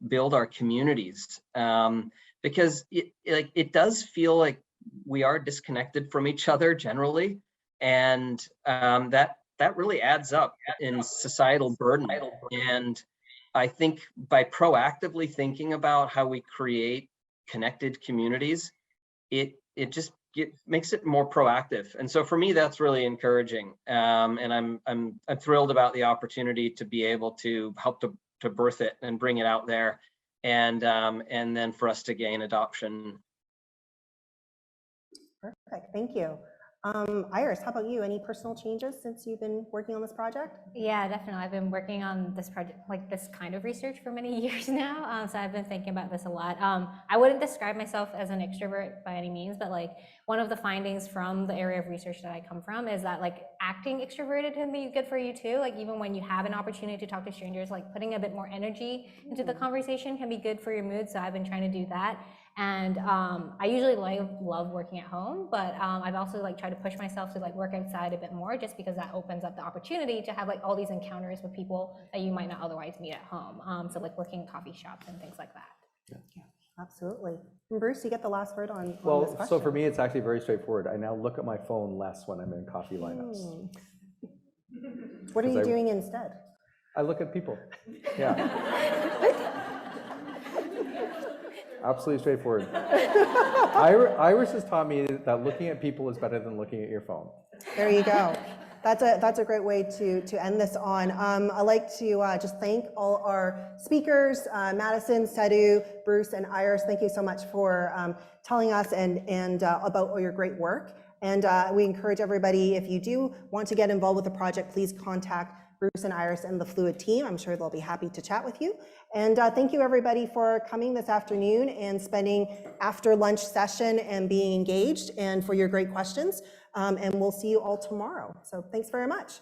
build our communities, because it does feel like we are disconnected from each other generally, and that really adds up in societal burden. And I think by proactively thinking about how we create connected communities, it makes it more proactive. And so for me, that's really encouraging. And I'm thrilled about the opportunity to be able to help to birth it and bring it out there, and then for us to gain adoption. Perfect, thank you. Iris, how about you? Any personal changes since you've been working on this project? Yeah, definitely. I've been working on this project, like this kind of research, for many years now. So I've been thinking about this a lot. I wouldn't describe myself as an extrovert by any means, but like one of the findings from the area of research that I come from is that like acting extroverted can be good for you too. Like even when you have an opportunity to talk to strangers, like putting a bit more energy into the conversation can be good for your mood. So I've been trying to do that. And I usually love working at home, but I've also like tried to push myself to like work outside a bit more, just because that opens up the opportunity to have like all these encounters with people that you might not otherwise meet at home. So like working in coffee shops and things like that. Yeah. Absolutely. And Bruce, you get the last word on this Well, question. so for me, it's actually very straightforward. I now look at my phone less when I'm in coffee lineups. What are you Because doing instead? I look at people. Yeah. Absolutely straightforward. Iris has taught me that looking at people is better than looking at your phone. There you go. That's a great way to end this on. I'd like to just thank all our speakers, Madison, Sadhu, Bruce, and Iris. Thank you so much for telling us and about all your great work. And we encourage everybody, if you do want to get involved with the project, please contact Bruce and Iris and the FLUID team. I'm sure they'll be happy to chat with you. And thank you everybody for coming this afternoon and spending after lunch session and being engaged and for your great questions. And we'll see you all tomorrow. So thanks very much.